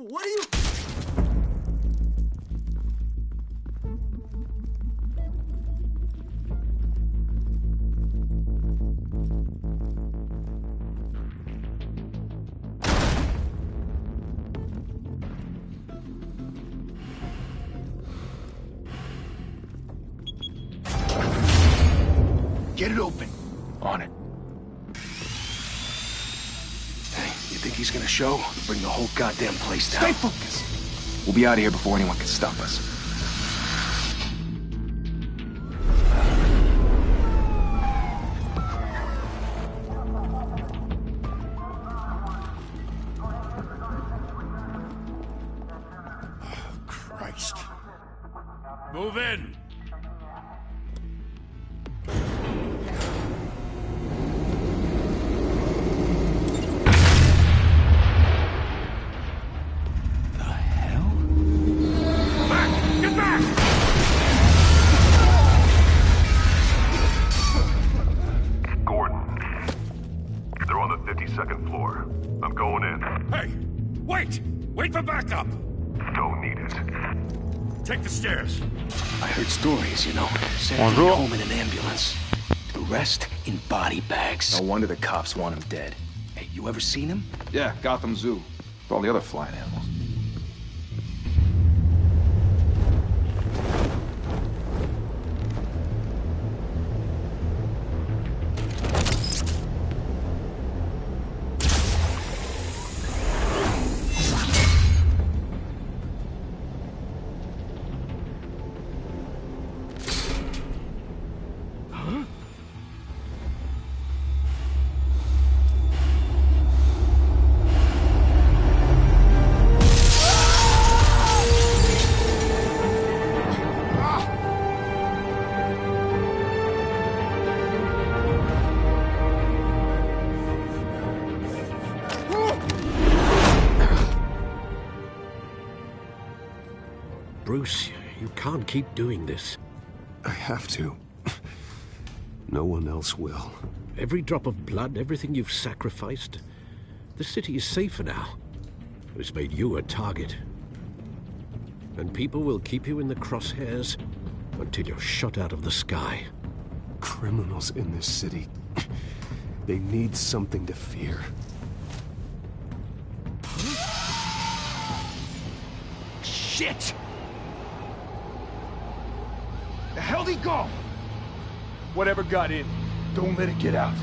What are you... Get it open. On it. Hey, you think he's gonna show? Bring the whole goddamn place down. Stay focused. We'll be out of here before anyone can stop us. Christ. Move in! Second floor. I'm going in. Hey! Wait! Wait for backup! Don't need it. Take the stairs. I heard stories, you know. Sent him home in an ambulance. The rest in body bags. No wonder the cops want him dead. Hey, you ever seen him? Yeah, Gotham Zoo. With all the other flying animals. Bruce, you can't keep doing this. I have to. No one else will. Every drop of blood, everything you've sacrificed. The city is safer now. It's made you a target. And people will keep you in the crosshairs until you're shot out of the sky. Criminals in this city. They need something to fear. Shit! The hell'd he go? Whatever got in, don't let it get out.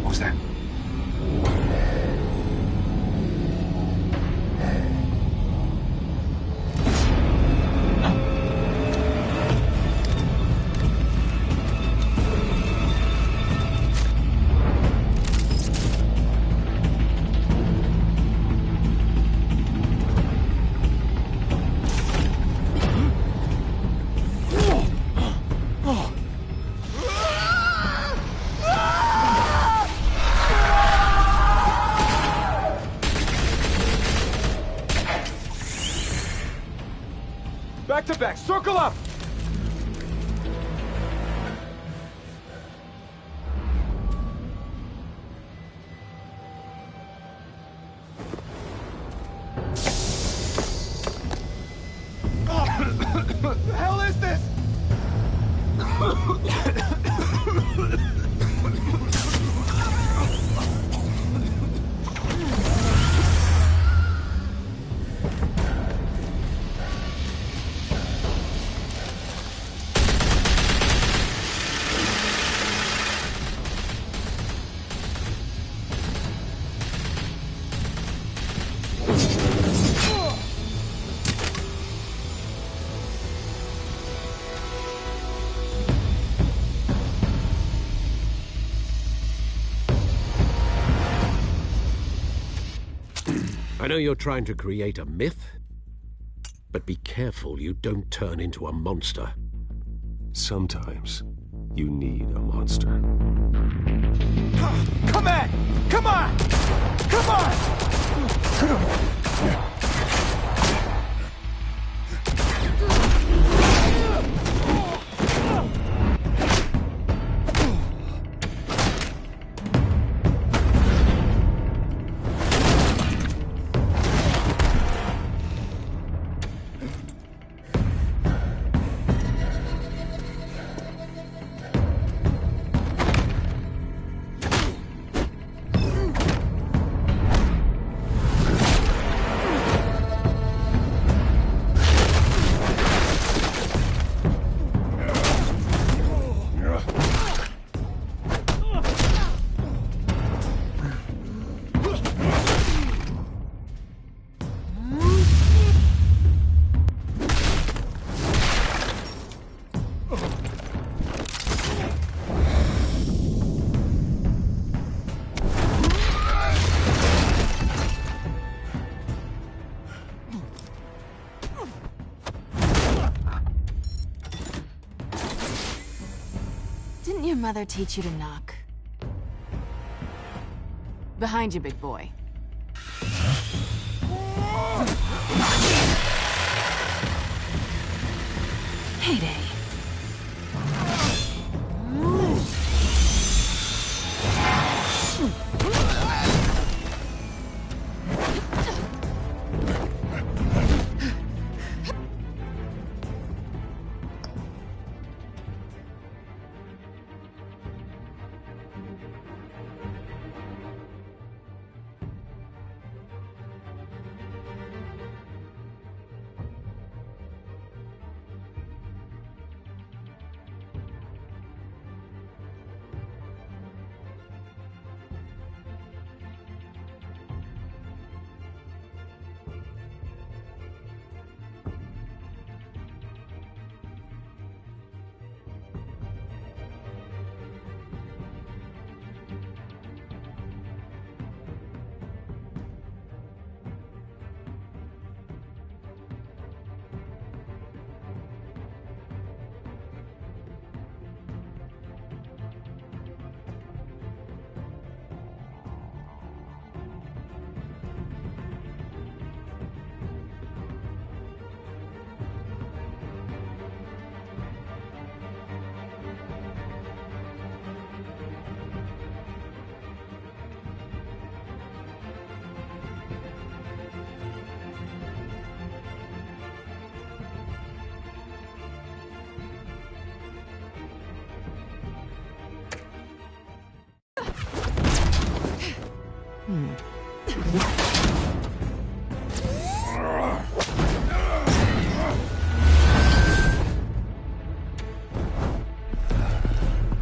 What was that? Back to back, circle up! What the hell is this? I know you're trying to create a myth, but be careful you don't turn into a monster. Sometimes you need a monster. Come on! Come on! Didn't your mother teach you to knock? Behind you, big boy. Heyday.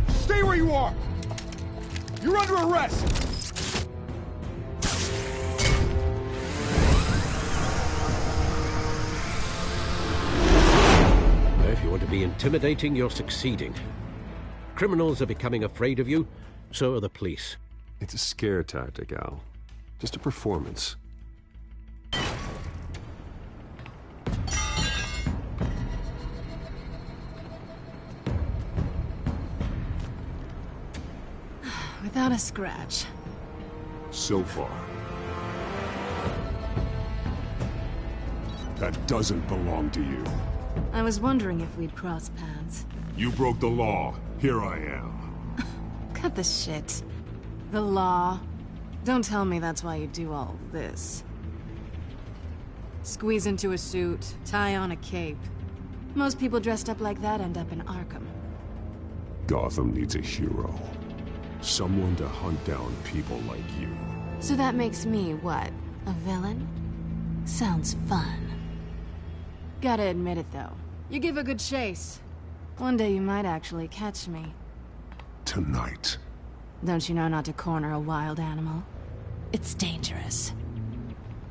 Stay where you are! You're under arrest! If you want to be intimidating, you're succeeding. Criminals are becoming afraid of you, so are the police. It's a scare tactic, Al. Just a performance. Without a scratch. So far. That doesn't belong to you. I was wondering if we'd cross paths. You broke the law. Here I am. Cut the shit. The law. Don't tell me that's why you do all this. Squeeze into a suit, tie on a cape. Most people dressed up like that end up in Arkham. Gotham needs a hero. Someone to hunt down people like you. So that makes me, what, a villain? Sounds fun. Gotta admit it, though. You give a good chase. One day you might actually catch me. Tonight. Don't you know not to corner a wild animal? It's dangerous.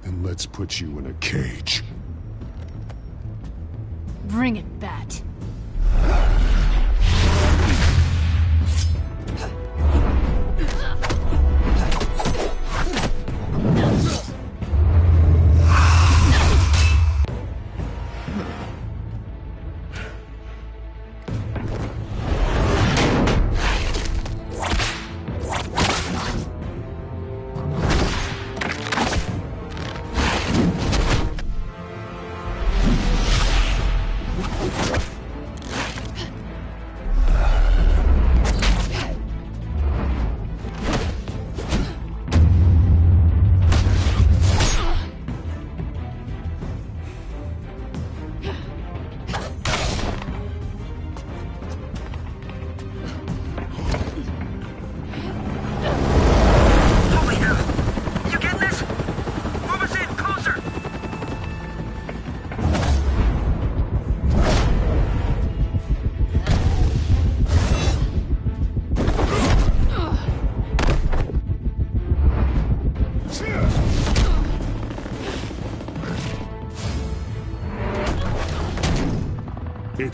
Then let's put you in a cage. Bring it, Bat.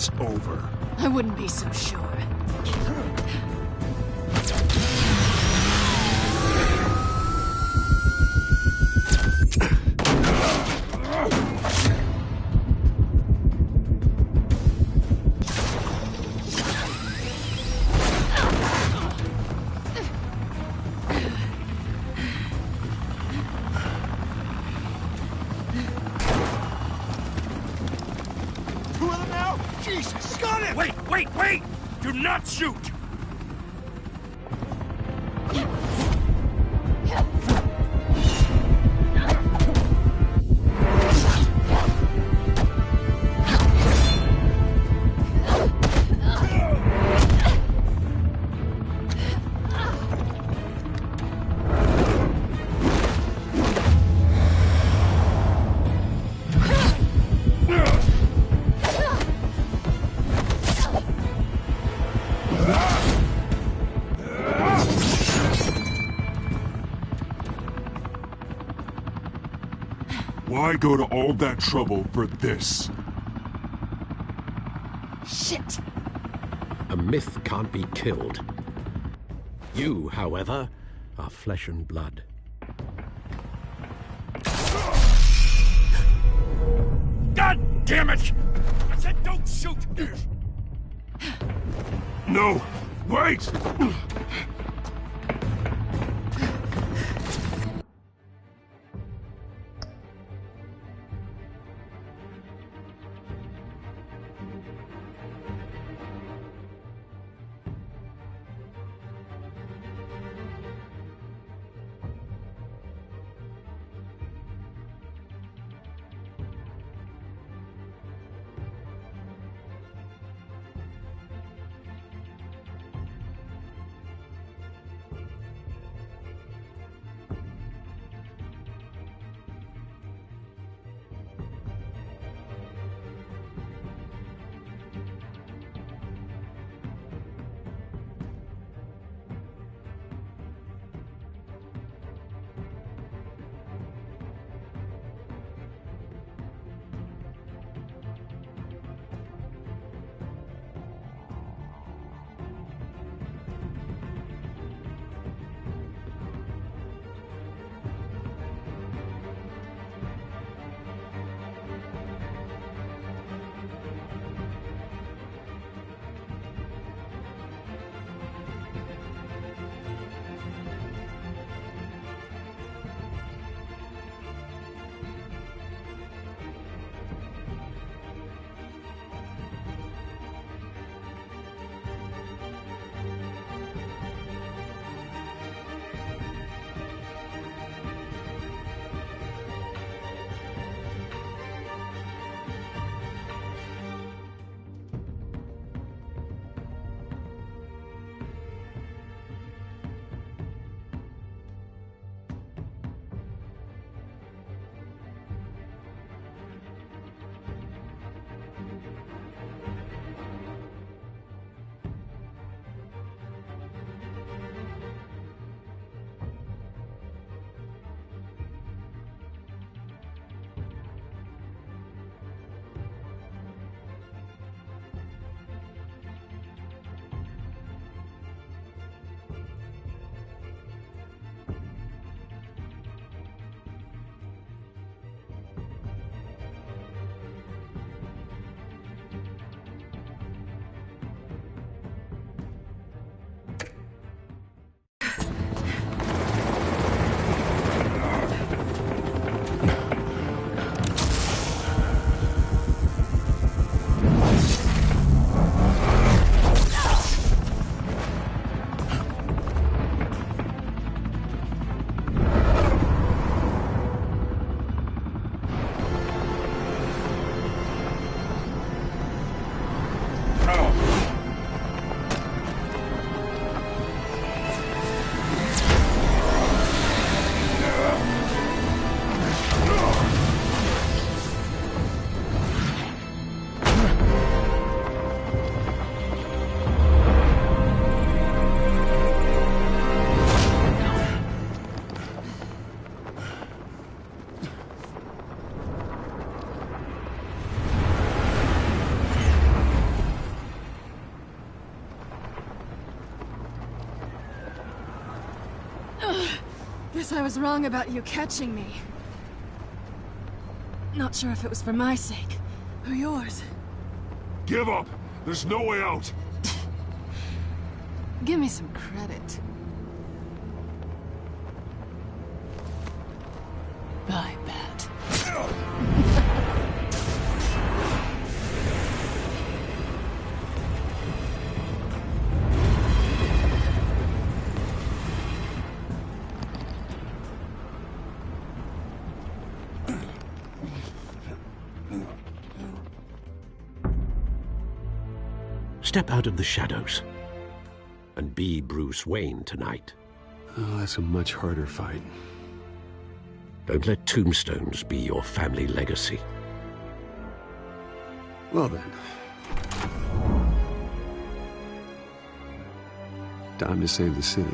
it's over. I wouldn't be so sure. Jesus! Got it! Wait, wait, wait! Do not shoot! Why go to all that trouble for this? Shit! A myth can't be killed. You, however, are flesh and blood. God damn it! I said don't shoot! No! Wait! Guess I was wrong about you catching me. Not sure if it was for my sake, or yours. Give up! There's no way out! Give me some credit. I bet. Step out of the shadows and be Bruce Wayne tonight. Oh, that's a much harder fight. Don't let tombstones be your family legacy. Well then. Time to save the city.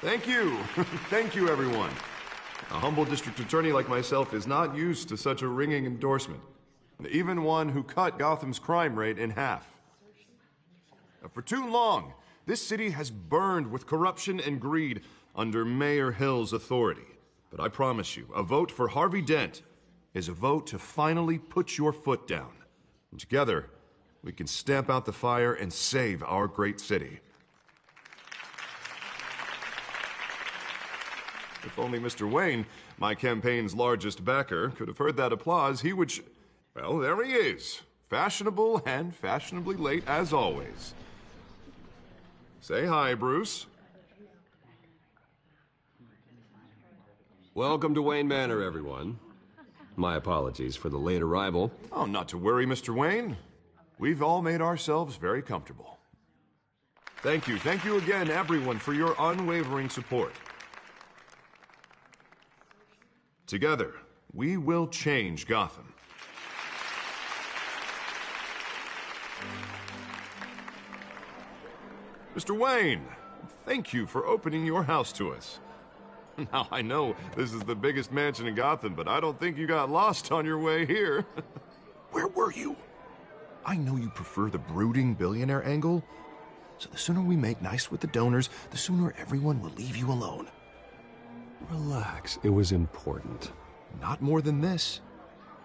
Thank you. Thank you, everyone. A humble district attorney like myself is not used to such a ringing endorsement. Even one who cut Gotham's crime rate in half. For too long, this city has burned with corruption and greed under Mayor Hill's authority. But I promise you, a vote for Harvey Dent is a vote to finally put your foot down. And together, we can stamp out the fire and save our great city. If only Mr. Wayne, my campaign's largest backer, could have heard that applause, he would well, there he is. Fashionable and fashionably late as always. Say hi, Bruce. Welcome to Wayne Manor, everyone. My apologies for the late arrival. Oh, not to worry, Mr. Wayne. We've all made ourselves very comfortable. Thank you again, everyone, for your unwavering support. Together, we will change Gotham. Mr. Wayne, thank you for opening your house to us. Now, I know this is the biggest mansion in Gotham, but I don't think you got lost on your way here. Where were you? I know you prefer the brooding billionaire angle, so the sooner we make nice with the donors, the sooner everyone will leave you alone. Relax, it was important. Not more than this.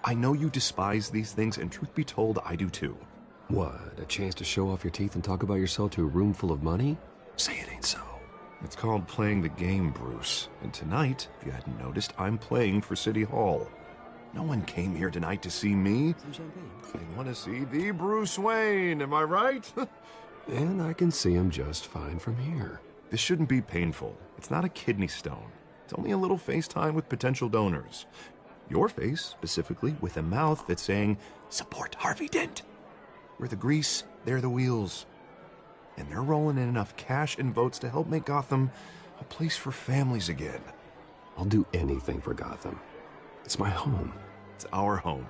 I know you despise these things, and truth be told, I do too. What, a chance to show off your teeth and talk about yourself to a room full of money? Say it ain't so. It's called playing the game, Bruce. And tonight, if you hadn't noticed, I'm playing for City Hall. No one came here tonight to see me. Some champagne. They want to see the Bruce Wayne, am I right? And I can see him just fine from here. This shouldn't be painful. It's not a kidney stone. It's only a little FaceTime with potential donors. Your face, specifically, with a mouth that's saying, support Harvey Dent. We're the grease, they're the wheels. And they're rolling in enough cash and votes to help make Gotham a place for families again. I'll do anything for Gotham. It's my home. It's our home.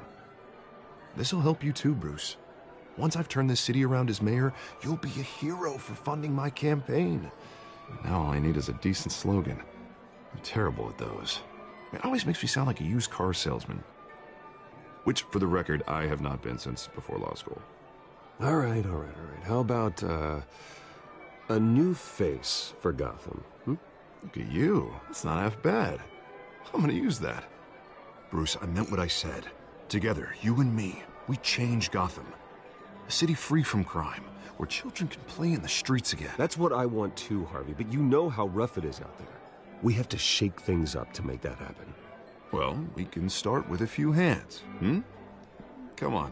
This'll help you too, Bruce. Once I've turned this city around as mayor, you'll be a hero for funding my campaign. Now all I need is a decent slogan. I'm terrible at those. It always makes me sound like a used car salesman. Which, for the record, I have not been since before law school. All right. How about, a new face for Gotham, Look at you. That's not half bad. I'm gonna use that. Bruce, I meant what I said. Together, you and me, we change Gotham. A city free from crime, where children can play in the streets again. That's what I want too, Harvey, but you know how rough it is out there. We have to shake things up to make that happen. Well, we can start with a few hands, Come on.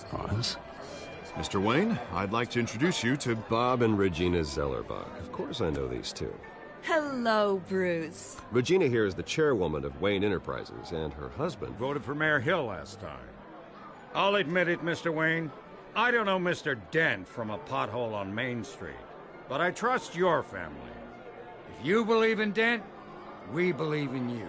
Pause. Mr. Wayne, I'd like to introduce you to Bob and Regina Zellerbach. Of course I know these two. Hello, Bruce. Regina here is the chairwoman of Wayne Enterprises, and her husband... Voted for Mayor Hill last time. I'll admit it, Mr. Wayne. I don't know Mr. Dent from a pothole on Main Street, but I trust your family. If you believe in Dent, we believe in you.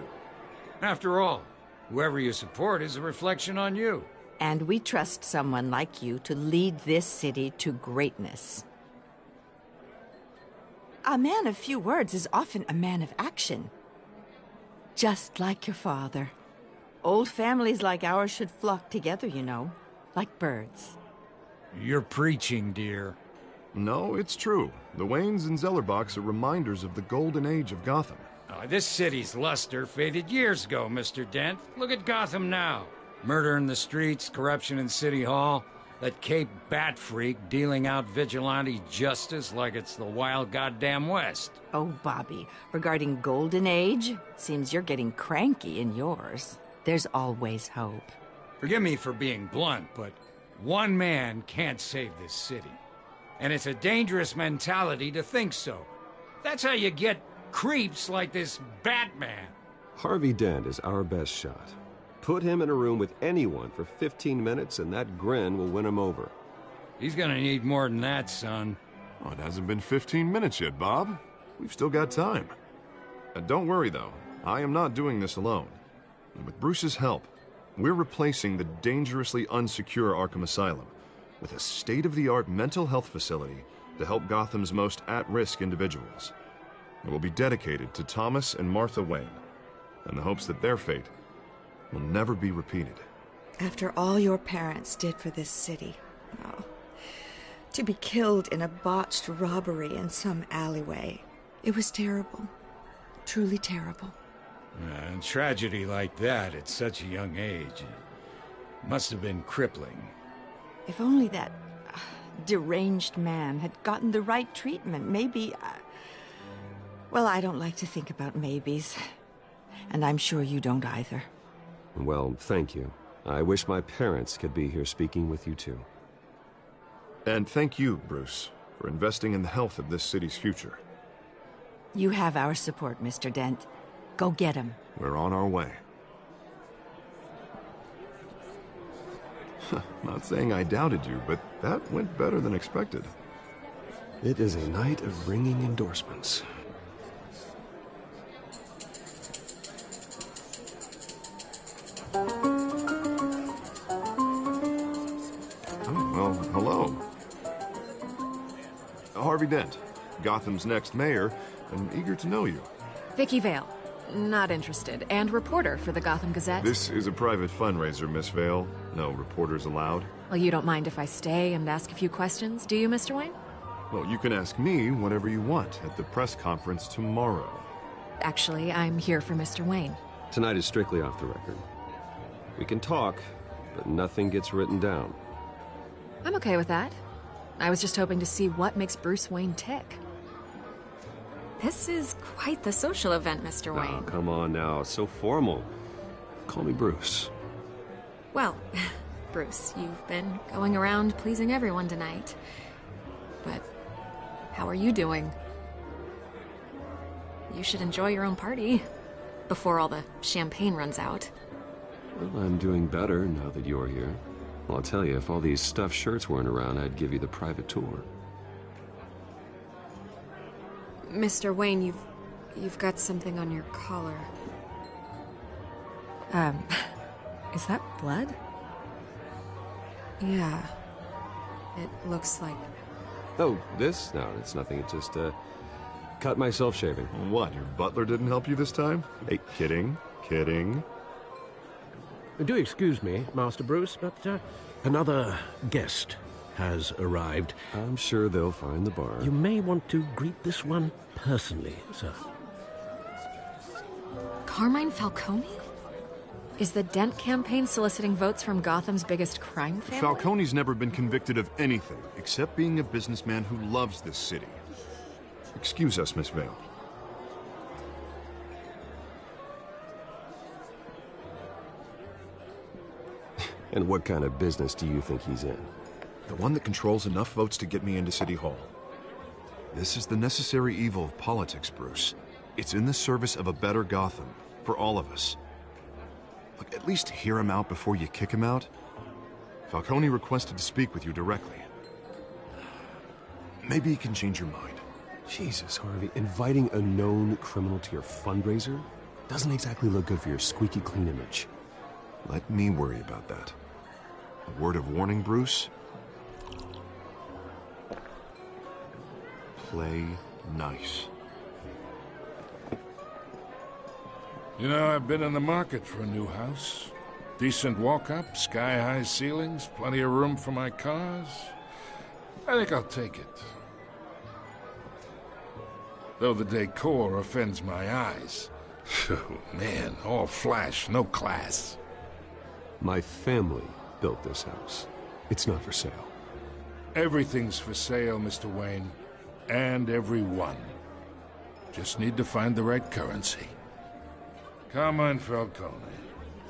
After all, whoever you support is a reflection on you. And we trust someone like you to lead this city to greatness. A man of few words is often a man of action. Just like your father. Old families like ours should flock together, you know, like birds. You're preaching, dear. No, it's true. The Waynes and Zellerbachs are reminders of the golden age of Gotham. This city's luster faded years ago, Mr. Dent. Look at Gotham now. Murder in the streets, corruption in City Hall, that Cape Bat freak dealing out vigilante justice like it's the wild goddamn West. Oh, Bobby, regarding Golden Age, seems you're getting cranky in yours. There's always hope. Forgive me for being blunt, but one man can't save this city. And it's a dangerous mentality to think so. That's how you get creeps like this Batman. Harvey Dent is our best shot. Put him in a room with anyone for 15 minutes and that grin will win him over. He's gonna need more than that, son. Oh, it hasn't been 15 minutes yet, Bob. We've still got time. Don't worry, though. I am not doing this alone. And with Bruce's help, we're replacing the dangerously unsecure Arkham Asylum with a state-of-the-art mental health facility to help Gotham's most at-risk individuals. It will be dedicated to Thomas and Martha Wayne, in the hopes that their fate will never be repeated. After all your parents did for this city, oh, to be killed in a botched robbery in some alleyway, it was terrible. Truly terrible. And tragedy like that at such a young age must have been crippling. If only that deranged man had gotten the right treatment, maybe... Well, I don't like to think about maybes. And I'm sure you don't either. Well, thank you. I wish my parents could be here speaking with you too. And thank you, Bruce, for investing in the health of this city's future. You have our support, Mr. Dent. Go get him. We're on our way. Not saying I doubted you, but that went better than expected. It is a night of ringing endorsements. Well, hello. Harvey Dent, Gotham's next mayor, and eager to know you. Vicky Vale. Not interested. And reporter for the Gotham Gazette. This is a private fundraiser, Miss Vale. No reporters allowed. Well, you don't mind if I stay and ask a few questions, do you, Mr. Wayne? Well, you can ask me whatever you want at the press conference tomorrow. Actually, I'm here for Mr. Wayne. Tonight is strictly off the record. We can talk, but nothing gets written down. I'm okay with that. I was just hoping to see what makes Bruce Wayne tick. This is quite the social event, Mr. Wayne. Oh, come on now. It's so formal. Call me Bruce. Well, Bruce, you've been going around pleasing everyone tonight. But how are you doing? You should enjoy your own party before all the champagne runs out. Well, I'm doing better now that you're here. Well, I'll tell you, if all these stuffed shirts weren't around, I'd give you the private tour. Mr. Wayne, you've got something on your collar. Is that blood? Yeah. It looks like... Oh, this? No, it's nothing. It just, cut myself shaving. What, your butler didn't help you this time? Hey, kidding. Do excuse me, Master Bruce, but another guest has arrived. I'm sure they'll find the bar. You may want to greet this one personally, sir. Carmine Falcone? Is the Dent campaign soliciting votes from Gotham's biggest crime family? Falcone's never been convicted of anything except being a businessman who loves this city. Excuse us, Miss Vale. And what kind of business do you think he's in? The one that controls enough votes to get me into City Hall. This is the necessary evil of politics, Bruce. It's in the service of a better Gotham, for all of us. Look, at least hear him out before you kick him out. Falcone requested to speak with you directly. Maybe he can change your mind. Jesus, Harvey, inviting a known criminal to your fundraiser doesn't exactly look good for your squeaky clean image. Let me worry about that. A word of warning, Bruce? Play nice. You know, I've been in the market for a new house. Decent walk-up, sky-high ceilings, plenty of room for my cars. I think I'll take it. Though the decor offends my eyes. Oh, man, all flash, no class. My family built this house. It's not for sale. Everything's for sale, Mr. Wayne. And everyone. Just need to find the right currency. Come on, Falcone.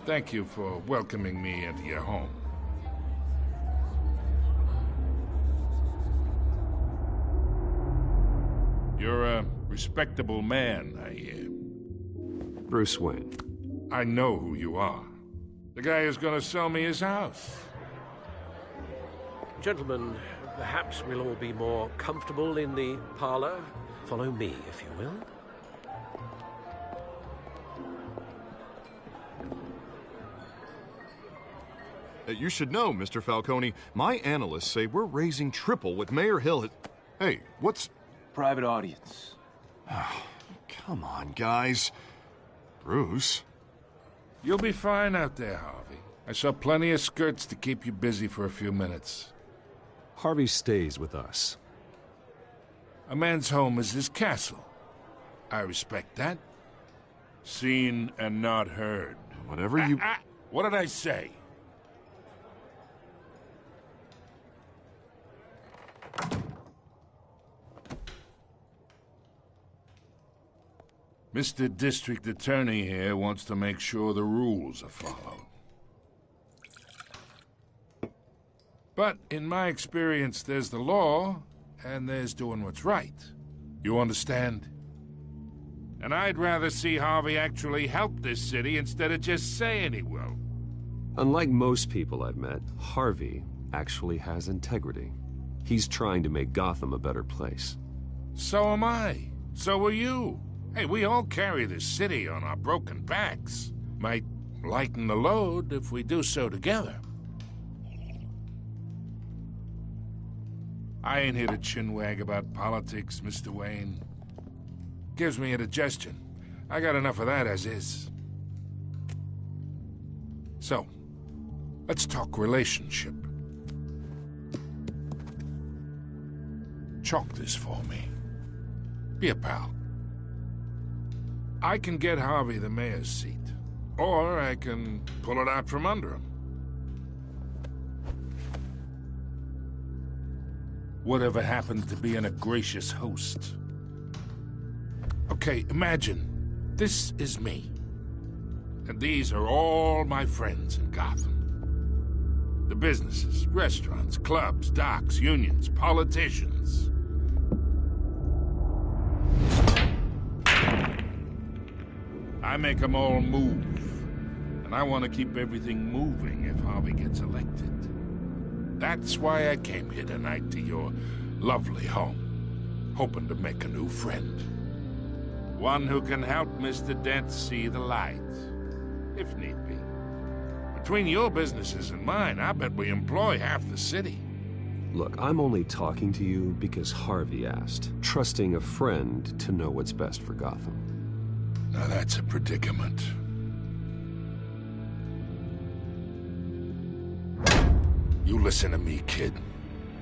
Thank you for welcoming me into your home. You're a respectable man, I hear. Bruce Wayne. I know who you are. The guy who's gonna sell me his house. Gentlemen, perhaps we'll all be more comfortable in the parlor. Follow me, if you will. You should know, Mr. Falcone, my analysts say we're raising triple what Mayor Hill has... Hey, what's... Private audience. Come on, guys. Bruce? You'll be fine out there, Harvey. I saw plenty of skirts to keep you busy for a few minutes. Harvey stays with us. A man's home is his castle. I respect that. Seen and not heard. Whatever you... What did I say? Mr. District Attorney here wants to make sure the rules are followed. But in my experience, there's the law, and there's doing what's right. You understand? And I'd rather see Harvey actually help this city instead of just saying he will. Unlike most people I've met, Harvey actually has integrity. He's trying to make Gotham a better place. So am I. So are you. Hey, we all carry this city on our broken backs. Might lighten the load if we do so together. I ain't here to chinwag about politics, Mr. Wayne. Gives me indigestion. I got enough of that as is. So, let's talk relationship. Chalk this for me. Be a pal. I can get Harvey the mayor's seat, or I can pull it out from under him. Whatever happened to being a gracious host? Okay, imagine, this is me. And these are all my friends in Gotham. The businesses, restaurants, clubs, docks, unions, politicians. I make them all move. And I want to keep everything moving if Harvey gets elected. That's why I came here tonight to your lovely home, hoping to make a new friend. One who can help Mr. Dent see the light, if need be. Between your businesses and mine, I bet we employ half the city. Look, I'm only talking to you because Harvey asked, trusting a friend to know what's best for Gotham. Now that's a predicament. You listen to me, kid.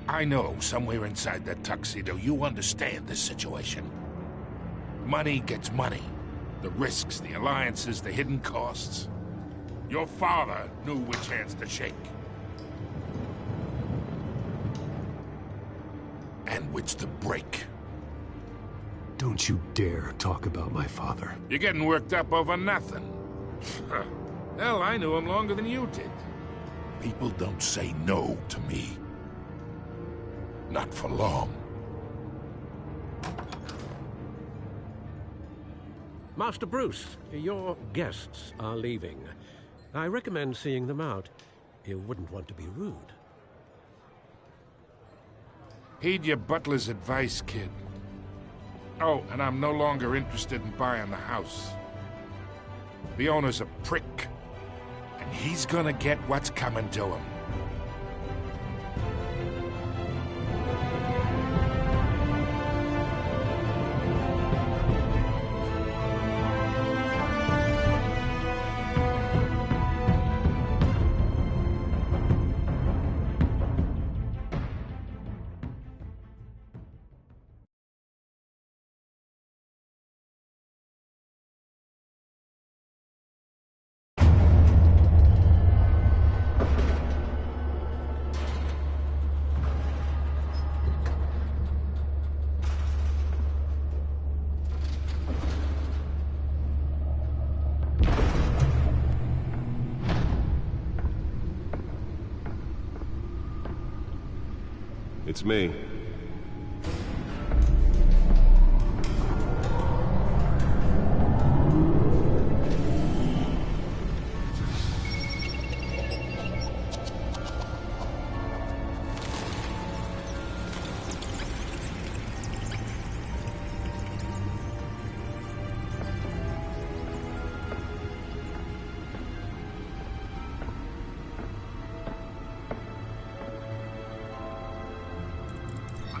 I know somewhere inside that tuxedo you understand this situation. Money gets money. The risks, the alliances, the hidden costs. Your father knew which hands to shake. And which to break. Don't you dare talk about my father. You're getting worked up over nothing. Hell, I knew him longer than you did. People don't say no to me. Not for long. Master Bruce, your guests are leaving. I recommend seeing them out. You wouldn't want to be rude. Heed your butler's advice, kid. Oh, and I'm no longer interested in buying the house. The owner's a prick, and he's gonna get what's coming to him. It's me.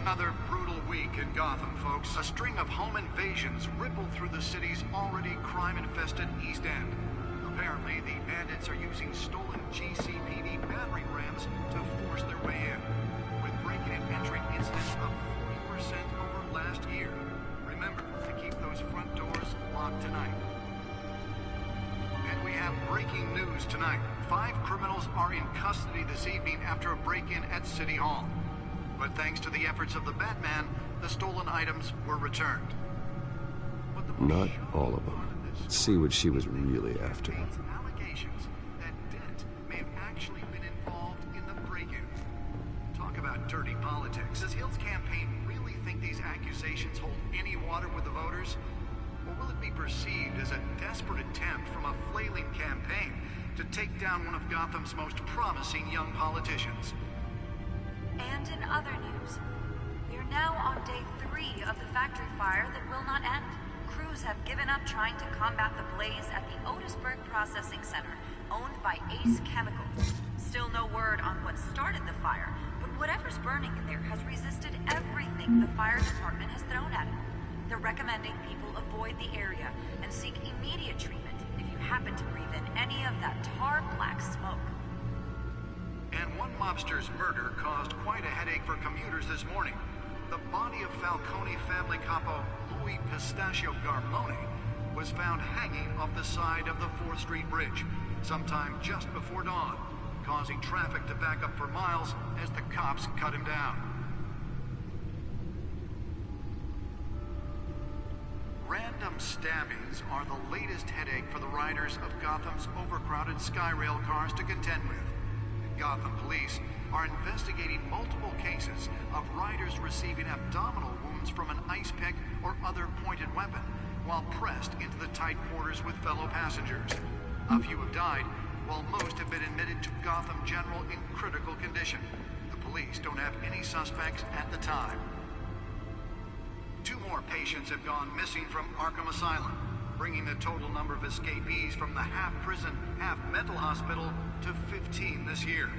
Another brutal week in Gotham, folks. A string of home invasions rippled through the city's already crime-infested East End. Apparently, the bandits are using stolen GCPD battering rams to force their way in, with breaking and entering incidents up 40% over last year. Remember to keep those front doors locked tonight. And we have breaking news tonight. 5 criminals are in custody this evening after a break-in at City Hall. But thanks to the efforts of the Batman, the stolen items were returned. Not all of them. Let's see what she was really after. Allegations that Dent may have actually been involved in the break-in. Talk about dirty politics. Does Hill's campaign really think these accusations hold any water with the voters? Or will it be perceived as a desperate attempt from a flailing campaign to take down one of Gotham's most promising young politicians? And in other news, we are now on day 3 of the factory fire that will not end. Crews have given up trying to combat the blaze at the Otisburg Processing Center, owned by Ace Chemicals. Still no word on what started the fire, but whatever's burning in there has resisted everything the fire department has thrown at it. They're recommending people avoid the area and seek immediate treatment if you happen to breathe in any of that tar black smoke. And one mobster's murder caused quite a headache for commuters this morning. The body of Falcone family capo Louis Pistachio Garmone was found hanging off the side of the 4th Street Bridge sometime just before dawn, causing traffic to back up for miles as the cops cut him down. Random stabbings are the latest headache for the riders of Gotham's overcrowded Skyrail cars to contend with. Gotham police are investigating multiple cases of riders receiving abdominal wounds from an ice pick or other pointed weapon while pressed into the tight quarters with fellow passengers. A few have died, while most have been admitted to Gotham General in critical condition. The police don't have any suspects at the time. 2 more patients have gone missing from Arkham Asylum, bringing the total number of escapees from the half-prison, half-mental hospital to 15 this year.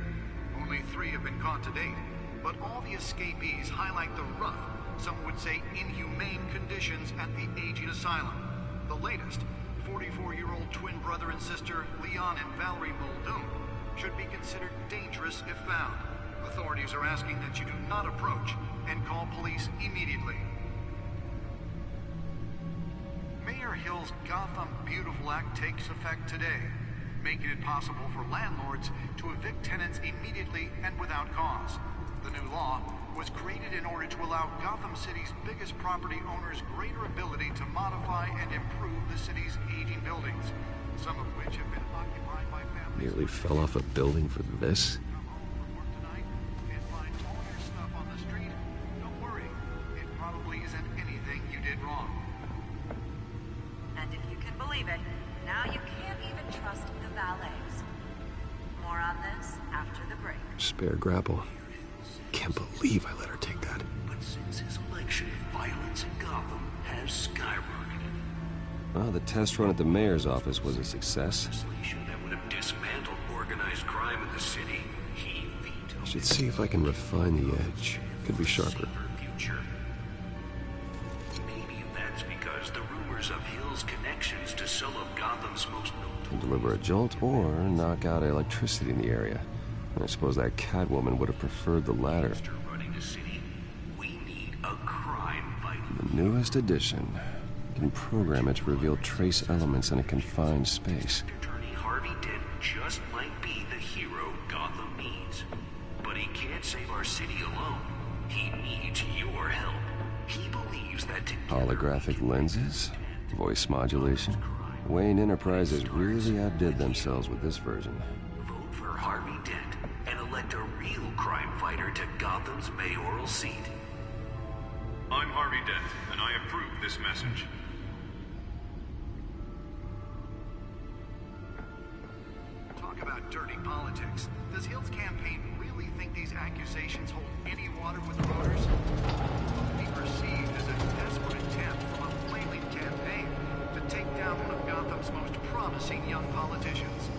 Only 3 have been caught to date, but all the escapees highlight the rough, some would say inhumane conditions at the aging asylum. The latest, 44-year-old twin brother and sister Leon and Valerie Muldoon, should be considered dangerous if found. Authorities are asking that you do not approach and call police immediately. Mayor Hill's Gotham Beautiful Act takes effect today, making it possible for landlords to evict tenants immediately and without cause. The new law was created in order to allow Gotham City's biggest property owners greater ability to modify and improve the city's aging buildings, some of which have been occupied by families. Nearly fell off a building for this? Don't worry, it probably isn't anything you did wrong. And if you can believe it, now you can't even trust the valets. more on this after the break. Spare grapple. Can't believe I let her take that. But since his election, violence in Gotham has skyrocketed. Well, the test run at the mayor's office was a success. Legislation that would have dismantled organized crime in the city, he vetoed. I should see if I can refine the edge. Could be sharper. Future. Maybe that's because the rumors of Hill's connections to some of Gotham's most Can deliver a jolt or knock out electricity in the area. I suppose that Catwoman would have preferred the latter. running the city, we need a crime fighter. The newest addition. You can program it to reveal trace elements in a confined space. Attorney Harvey Dent just might be the hero Gotham needs. But he can't save our city alone. He needs your help. He believes that Holographic lenses? Voice modulation? Wayne Enterprises really outdid themselves with this version. vote for Harvey Dent and elect a real crime fighter to Gotham's mayoral seat. I'm Harvey Dent, and I approve this message. Talk about dirty politics. Does Hill's campaign really think these accusations hold any water with the voters? Will be perceived as a desperate attempt from a flailing campaign to take down one of Gotham's most promising young politicians.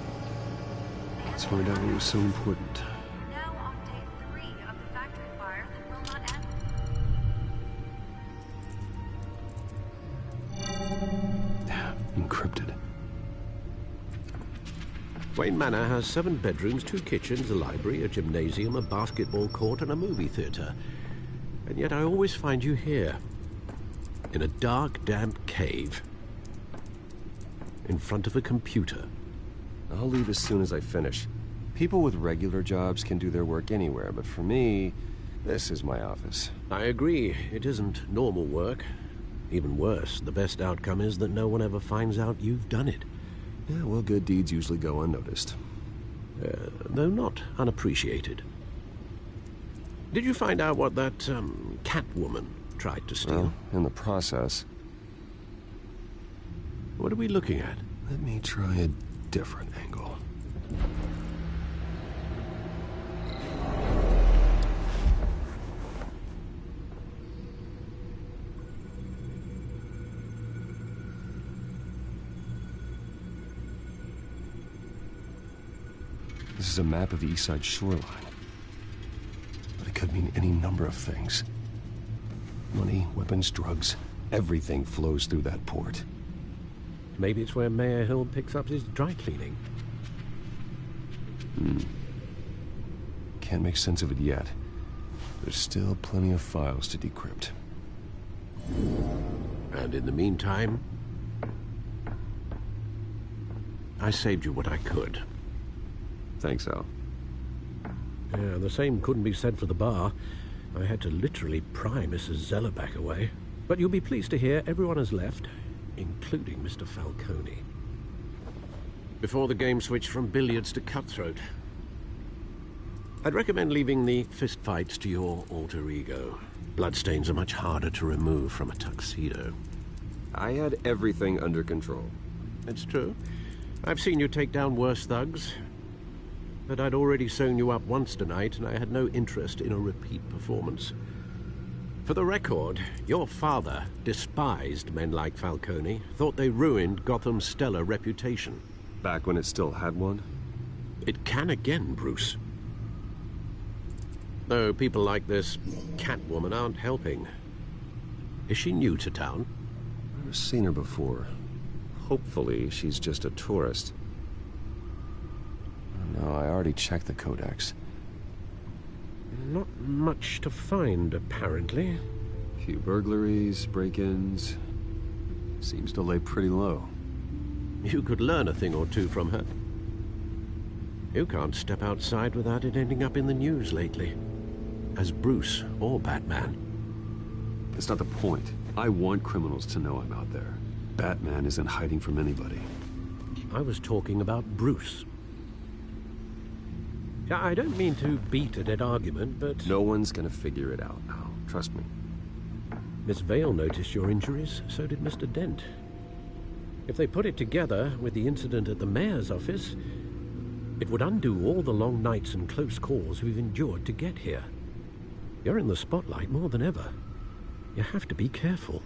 Let's find out what was so important. Now on day 3 of the factory fire that will not end. Encrypted. Wayne Manor has 7 bedrooms, 2 kitchens, a library, a gymnasium, a basketball court, and a movie theater. And yet I always find you here, in a dark, damp cave, in front of a computer. I'll leave as soon as I finish. People with regular jobs can do their work anywhere, but for me, this is my office. I agree. It isn't normal work. Even worse, the best outcome is that no one ever finds out you've done it. Yeah, well, good deeds usually go unnoticed. Though not unappreciated. Did you find out what that, Catwoman tried to steal? Well, in the process. What are we looking at? Let me try a different angle. This is a map of the East Side shoreline. But it could mean any number of things. Money, weapons, drugs, everything flows through that port. Maybe it's where Mayor Hill picks up his dry cleaning. Can't make sense of it yet. There's still plenty of files to decrypt. And in the meantime, I saved you what I could. Thanks, Al. Yeah, the same couldn't be said for the bar. I had to literally pry Mrs. Zeller back away. But you'll be pleased to hear everyone has left, including Mr. Falcone. Before the game switched from billiards to cutthroat. I'd recommend leaving the fistfights to your alter ego. Bloodstains are much harder to remove from a tuxedo. I had everything under control. It's true. I've seen you take down worse thugs. But I'd already sewn you up once tonight, and I had no interest in a repeat performance. For the record, your father despised men like Falcone, thought they ruined Gotham's stellar reputation. Back when it still had one? It can again, Bruce. Though people like this Catwoman aren't helping. Is she new to town? I've seen her before. Hopefully, she's just a tourist. No, I already checked the codex. Not much to find, apparently. Few burglaries, break-ins. Seems to lay pretty low. You could learn a thing or two from her. You can't step outside without it ending up in the news lately. As Bruce or Batman. That's not the point. I want criminals to know I'm out there. Batman isn't hiding from anybody. I was talking about Bruce. I don't mean to beat a dead argument, but... No one's gonna figure it out now. Trust me. Miss Vale noticed your injuries, so did Mr. Dent. If they put it together with the incident at the mayor's office, It would undo all the long nights and close calls we've endured to get here. You're in the spotlight more than ever. You have to be careful.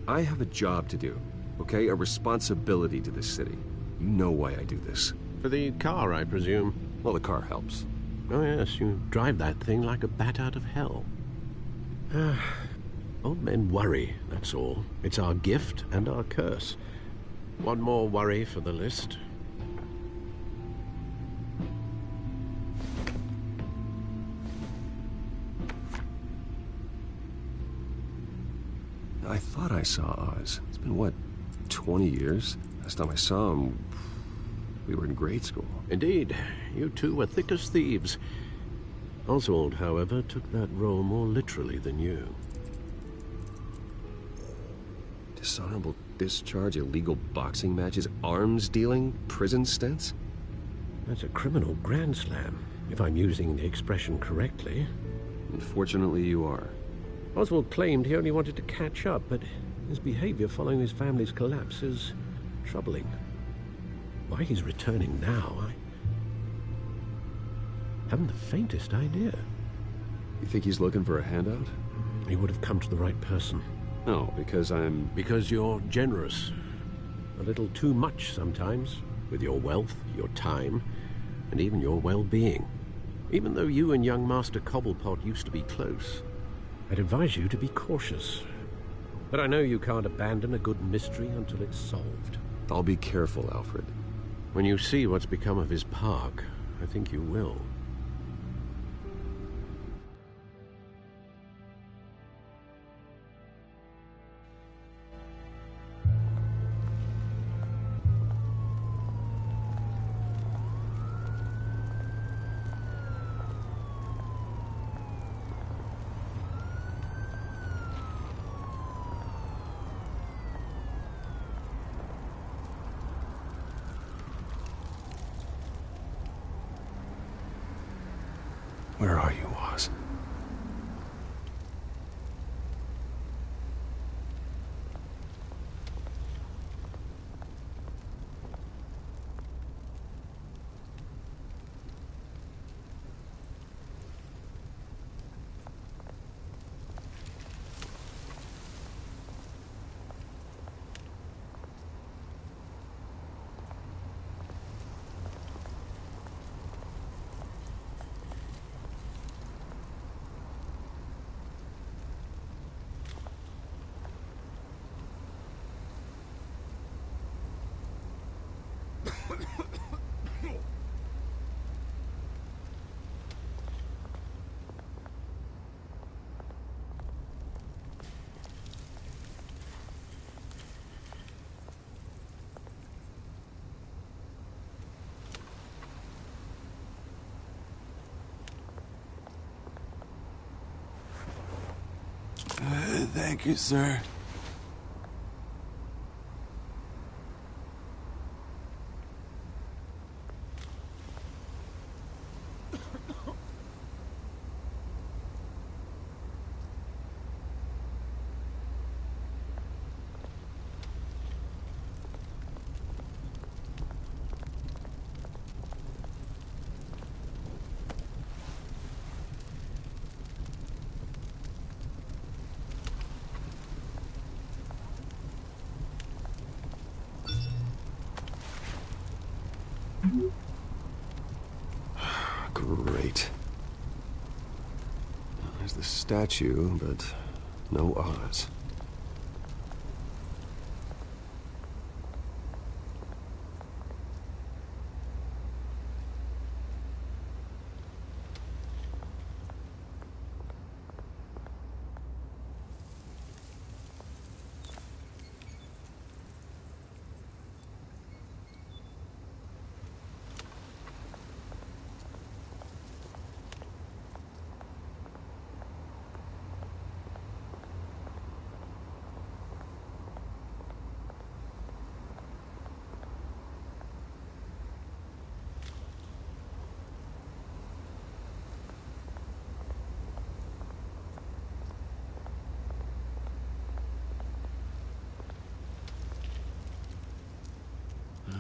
I have a job to do, okay? A responsibility to this city. You know why I do this. For the car, I presume. Well, the car helps. Oh yes, you drive that thing like a bat out of hell. Old men worry, that's all. It's our gift and our curse. One more worry for the list. I thought I saw Oz. It's been, what, 20 years? Last time I saw him, we were in grade school. Indeed. You two were thick as thieves. Oswald, however, took that role more literally than you. Dishonorable discharge, illegal boxing matches, arms dealing, prison stints? That's a criminal grand slam, if I'm using the expression correctly. Unfortunately, you are. Oswald claimed he only wanted to catch up, but his behavior following his family's collapse is troubling. Why he's returning now, I haven't the faintest idea. You think he's looking for a handout? He would have come to the right person. No, because I'm... Because you're generous. A little too much sometimes, with your wealth, your time, and even your well-being. Even though you and young Master Cobblepot used to be close, I'd advise you to be cautious. But I know you can't abandon a good mystery until it's solved. I'll be careful, Alfred. When you see what's become of his park, I think you will. Where are you, Oz? Thank you, sir. Great. There's the statue, but no Oz.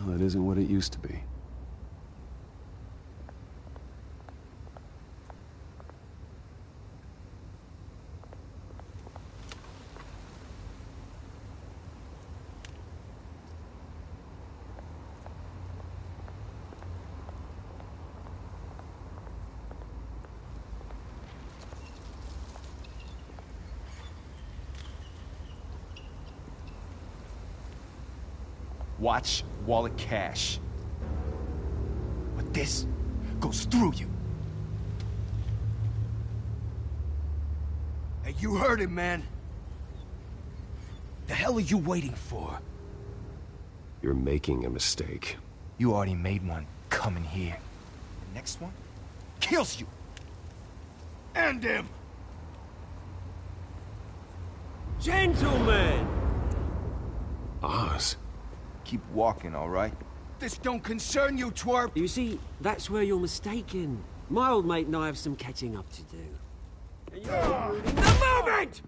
Well, that isn't what it used to be. Watch wallet cash. But this goes through you. Hey, you heard him, man. The hell are you waiting for? You're making a mistake. You already made one coming here. The next one kills you. And him. Gentlemen! Oz. Keep walking, all right? This don't concern you, twerp! You see, that's where you're mistaken. My old mate and I have some catching up to do. And you're ruining the moment!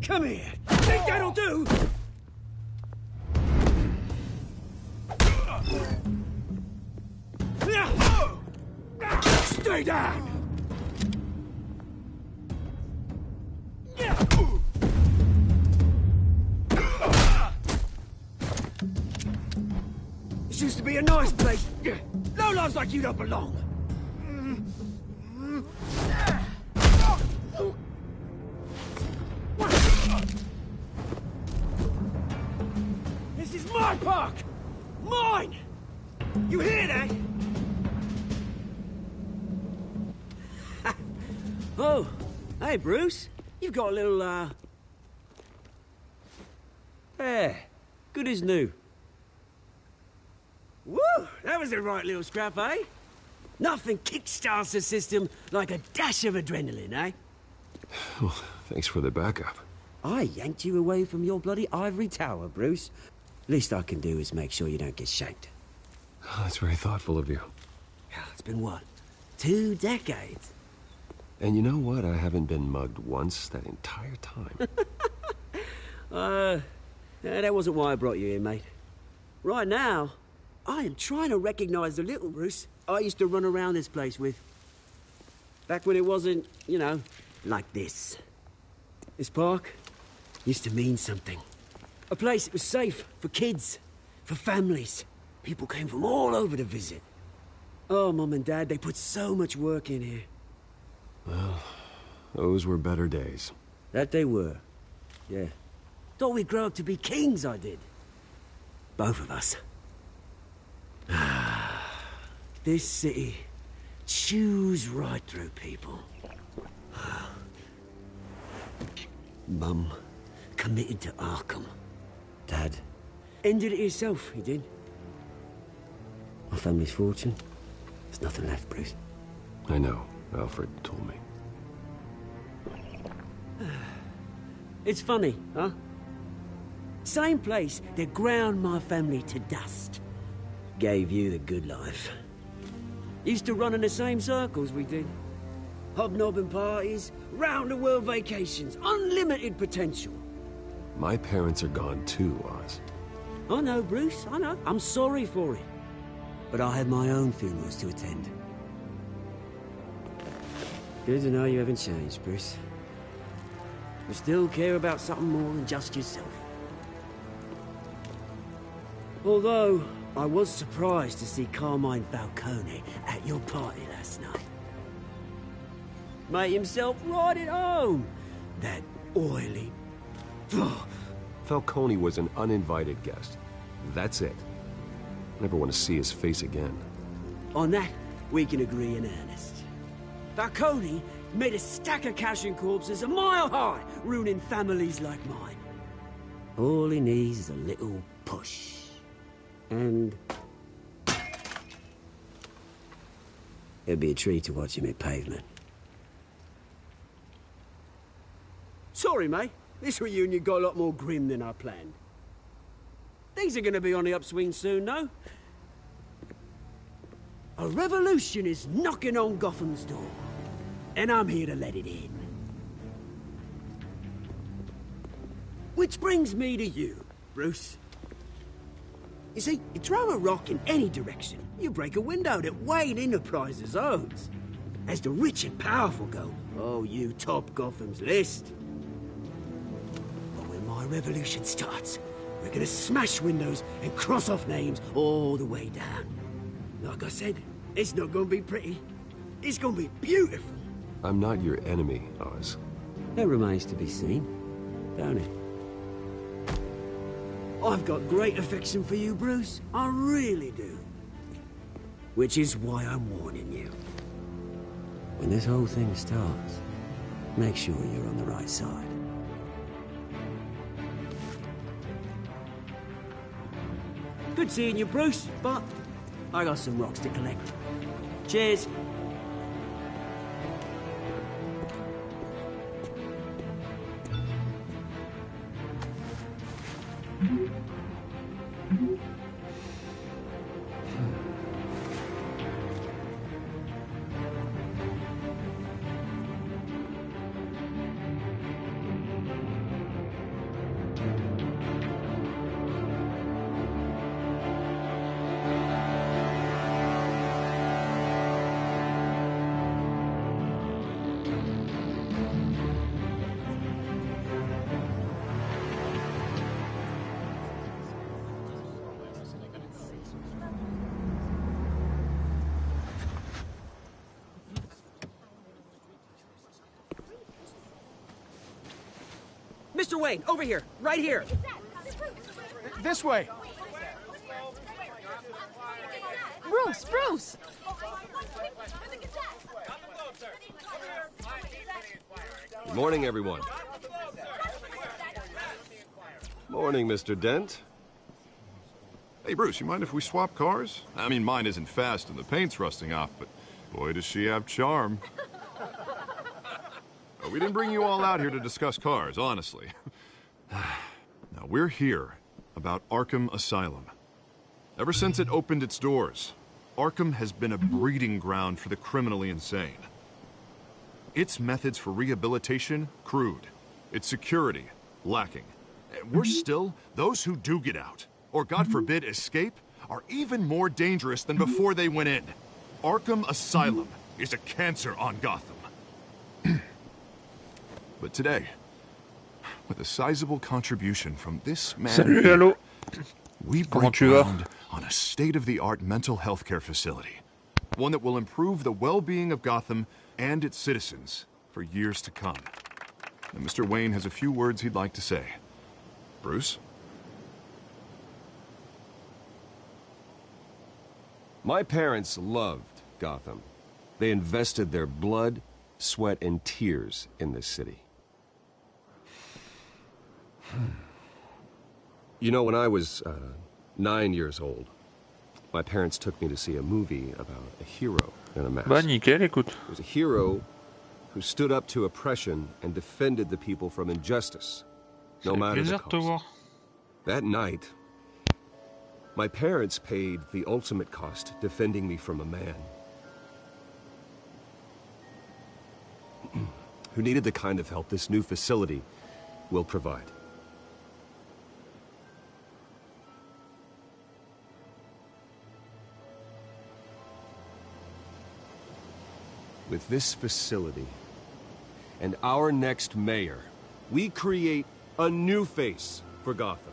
Come here! Think that'll do? Stay down! This used to be a nice place. No lives like you don't belong. This is my park! Mine! You hear that? Oh, hey, Bruce. You've got a little, Yeah, good as new. Woo! That was a right little scrap, eh? Nothing kickstarts the system like a dash of adrenaline, eh? Well, thanks for the backup. I yanked you away from your bloody ivory tower, Bruce. Least I can do is make sure you don't get shanked. Oh, that's very thoughtful of you. It's been what? 2 decades? And you know what? I haven't been mugged once that entire time. That wasn't why I brought you here, mate. Right now, I am trying to recognize the little Bruce I used to run around this place with. Back when it wasn't, you know, like this. This park used to mean something. A place that was safe for kids, for families. People came from all over to visit. Oh, Mum and Dad, they put so much work in here. Well, those were better days. That they were. Yeah. Thought we'd grow up to be kings, I did. Both of us. This city chews right through people. Mum committed to Arkham. Dad ended it himself, he did. My family's fortune, there's nothing left, Bruce. I know. Alfred told me. It's funny, huh? Same place that ground my family to dust. Gave you the good life. Used to run in the same circles we did. Hobnobbing parties, round-the-world vacations, unlimited potential. My parents are gone too, Oz. I know, Bruce, I know. I'm sorry for it. But I had my own funerals to attend. Good to know you haven't changed, Bruce. You still care about something more than just yourself. Although, I was surprised to see Carmine Falcone at your party last night. Made himself right at home. That oily... Falcone was an uninvited guest. That's it. Never want to see his face again. On that, we can agree in earnest. Falcone made a stack of cash and corpses a mile high, ruining families like mine. All he needs is a little push. And... it'd be a treat to watch him hit pavement. Sorry, mate. This reunion got a lot more grim than I planned. Things are gonna be on the upswing soon, no? A revolution is knocking on Gotham's door. And I'm here to let it in. Which brings me to you, Bruce. You see, you throw a rock in any direction, you break a window that Wayne Enterprises owns. As the rich and powerful go, oh, you top Gotham's list. But when my revolution starts, we're gonna smash windows and cross off names all the way down. Like I said, it's not gonna be pretty. It's gonna be beautiful. I'm not your enemy, Oz. That remains to be seen, don't it? I've got great affection for you, Bruce. I really do. Which is why I'm warning you. When this whole thing starts, make sure you're on the right side. Good seeing you, Bruce, but I got some rocks to collect. Cheers. Mr. Wayne, over here, right here. This way. Bruce, Bruce! Good morning, everyone. Morning, Mr. Dent. Hey, Bruce, you mind if we swap cars? I mean, mine isn't fast and the paint's rusting off, but boy, does she have charm. We didn't bring you all out here to discuss cars, honestly. Now, we're here about Arkham Asylum. Ever since it opened its doors, Arkham has been a breeding ground for the criminally insane. Its methods for rehabilitation, crude. Its security, lacking. Worse still, those who do get out, or God forbid escape, are even more dangerous than before they went in. Arkham Asylum is a cancer on Gotham. But today, with a sizable contribution from this man, Salut, hello. we break ground on a state-of-the-art mental health care facility. One that will improve the well-being of Gotham and its citizens for years to come. And Mr. Wayne has a few words he'd like to say. Bruce? My parents loved Gotham. They invested their blood, sweat, and tears in this city. You know, when I was 9 years old, my parents took me to see a movie about a hero in a mask. Bah nickel, écoute. It was a hero who stood up to oppression and defended the people from injustice, no matter the cost. That night, my parents paid the ultimate cost defending me from a man who needed the kind of help this new facility will provide. With this facility and our next mayor, we create a new face for Gotham.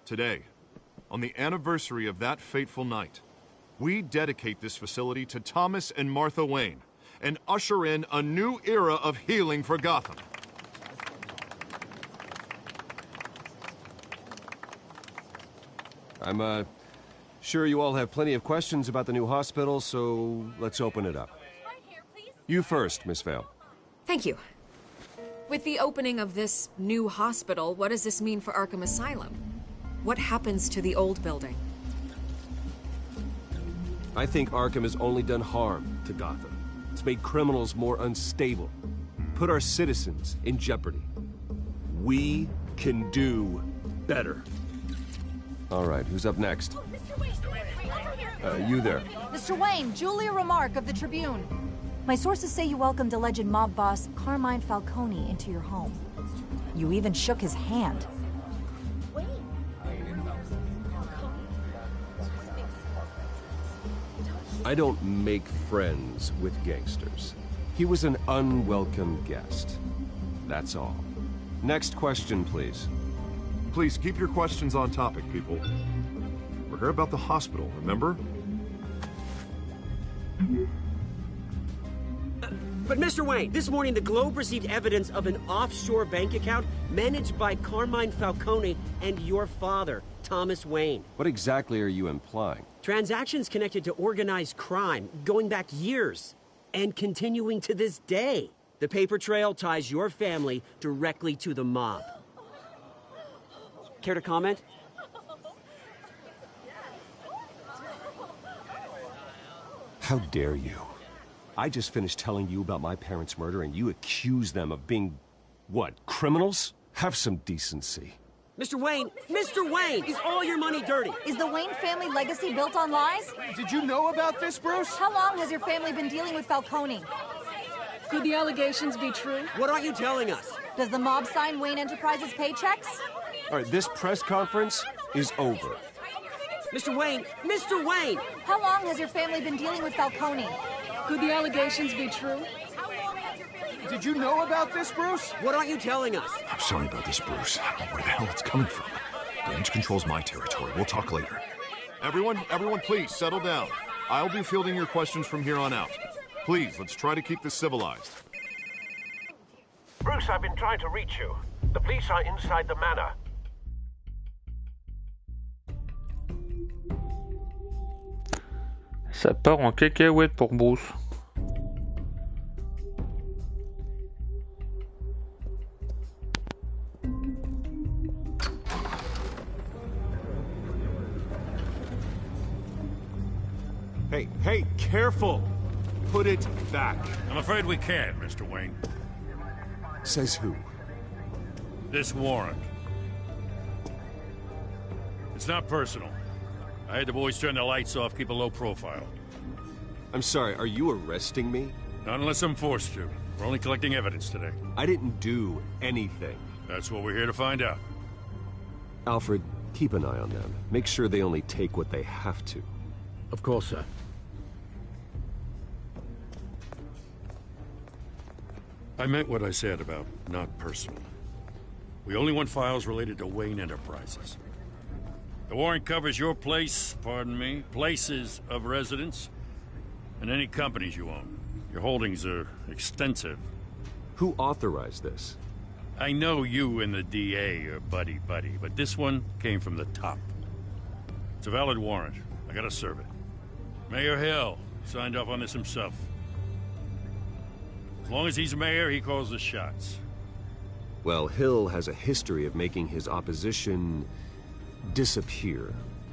Today, on the anniversary of that fateful night, we dedicate this facility to Thomas and Martha Wayne and usher in a new era of healing for Gotham. I'm sure you all have plenty of questions about the new hospital, so let's open it up. You first, Miss Vale. Thank you. With the opening of this new hospital, what does this mean for Arkham Asylum? What happens to the old building? I think Arkham has only done harm to Gotham. It's made criminals more unstable, put our citizens in jeopardy. We can do better. All right, who's up next? You there. Mr. Wayne, Julia Remark of the Tribune. My sources say you welcomed alleged mob boss Carmine Falcone into your home. You even shook his hand. I don't make friends with gangsters. He was an unwelcome guest. That's all. Next question, please. Please keep your questions on topic, people. We're here about the hospital, remember? But Mr. Wayne, this morning the Globe received evidence of an offshore bank account managed by Carmine Falcone and your father, Thomas Wayne. What exactly are you implying? Transactions connected to organized crime going back years and continuing to this day. The paper trail ties your family directly to the mob. Care to comment? How dare you? I just finished telling you about my parents' murder and you accuse them of being, what, criminals? Have some decency. Mr. Wayne, is all your money dirty? Is the Wayne family legacy built on lies? Did you know about this, Bruce? How long has your family been dealing with Falcone? Could the allegations be true? What aren't you telling us? Does the mob sign Wayne Enterprises paychecks? All right, this press conference is over. Mr. Wayne! How long has your family been dealing with Falcone? Could the allegations be true? Did you know about this, Bruce? What aren't you telling us? I'm sorry about this, Bruce. I don't know where the hell it's coming from. Damage control's my territory. We'll talk later. Everyone, please, settle down. I'll be fielding your questions from here on out. Please, let's try to keep this civilized. Bruce, I've been trying to reach you. The police are inside the manor. Ça part en cacahuète pour Bruce. Hey, careful! Put it back. I'm afraid we can't, Mr. Wayne. Says who? This warrant. It's not personal. I had the boys turn the lights off, keep a low profile. I'm sorry, are you arresting me? Not unless I'm forced to. We're only collecting evidence today. I didn't do anything. That's what we're here to find out. Alfred, keep an eye on them. Make sure they only take what they have to. Of course, sir. I meant what I said about not personal. We only want files related to Wayne Enterprises. The warrant covers your place, pardon me, places of residence, and any companies you own. Your holdings are extensive. Who authorized this? I know you and the DA are buddy-buddy, but this one came from the top. It's a valid warrant. I gotta serve it. Mayor Hill signed off on this himself. As long as he's mayor, he calls the shots. Well, Hill has a history of making his opposition disappear.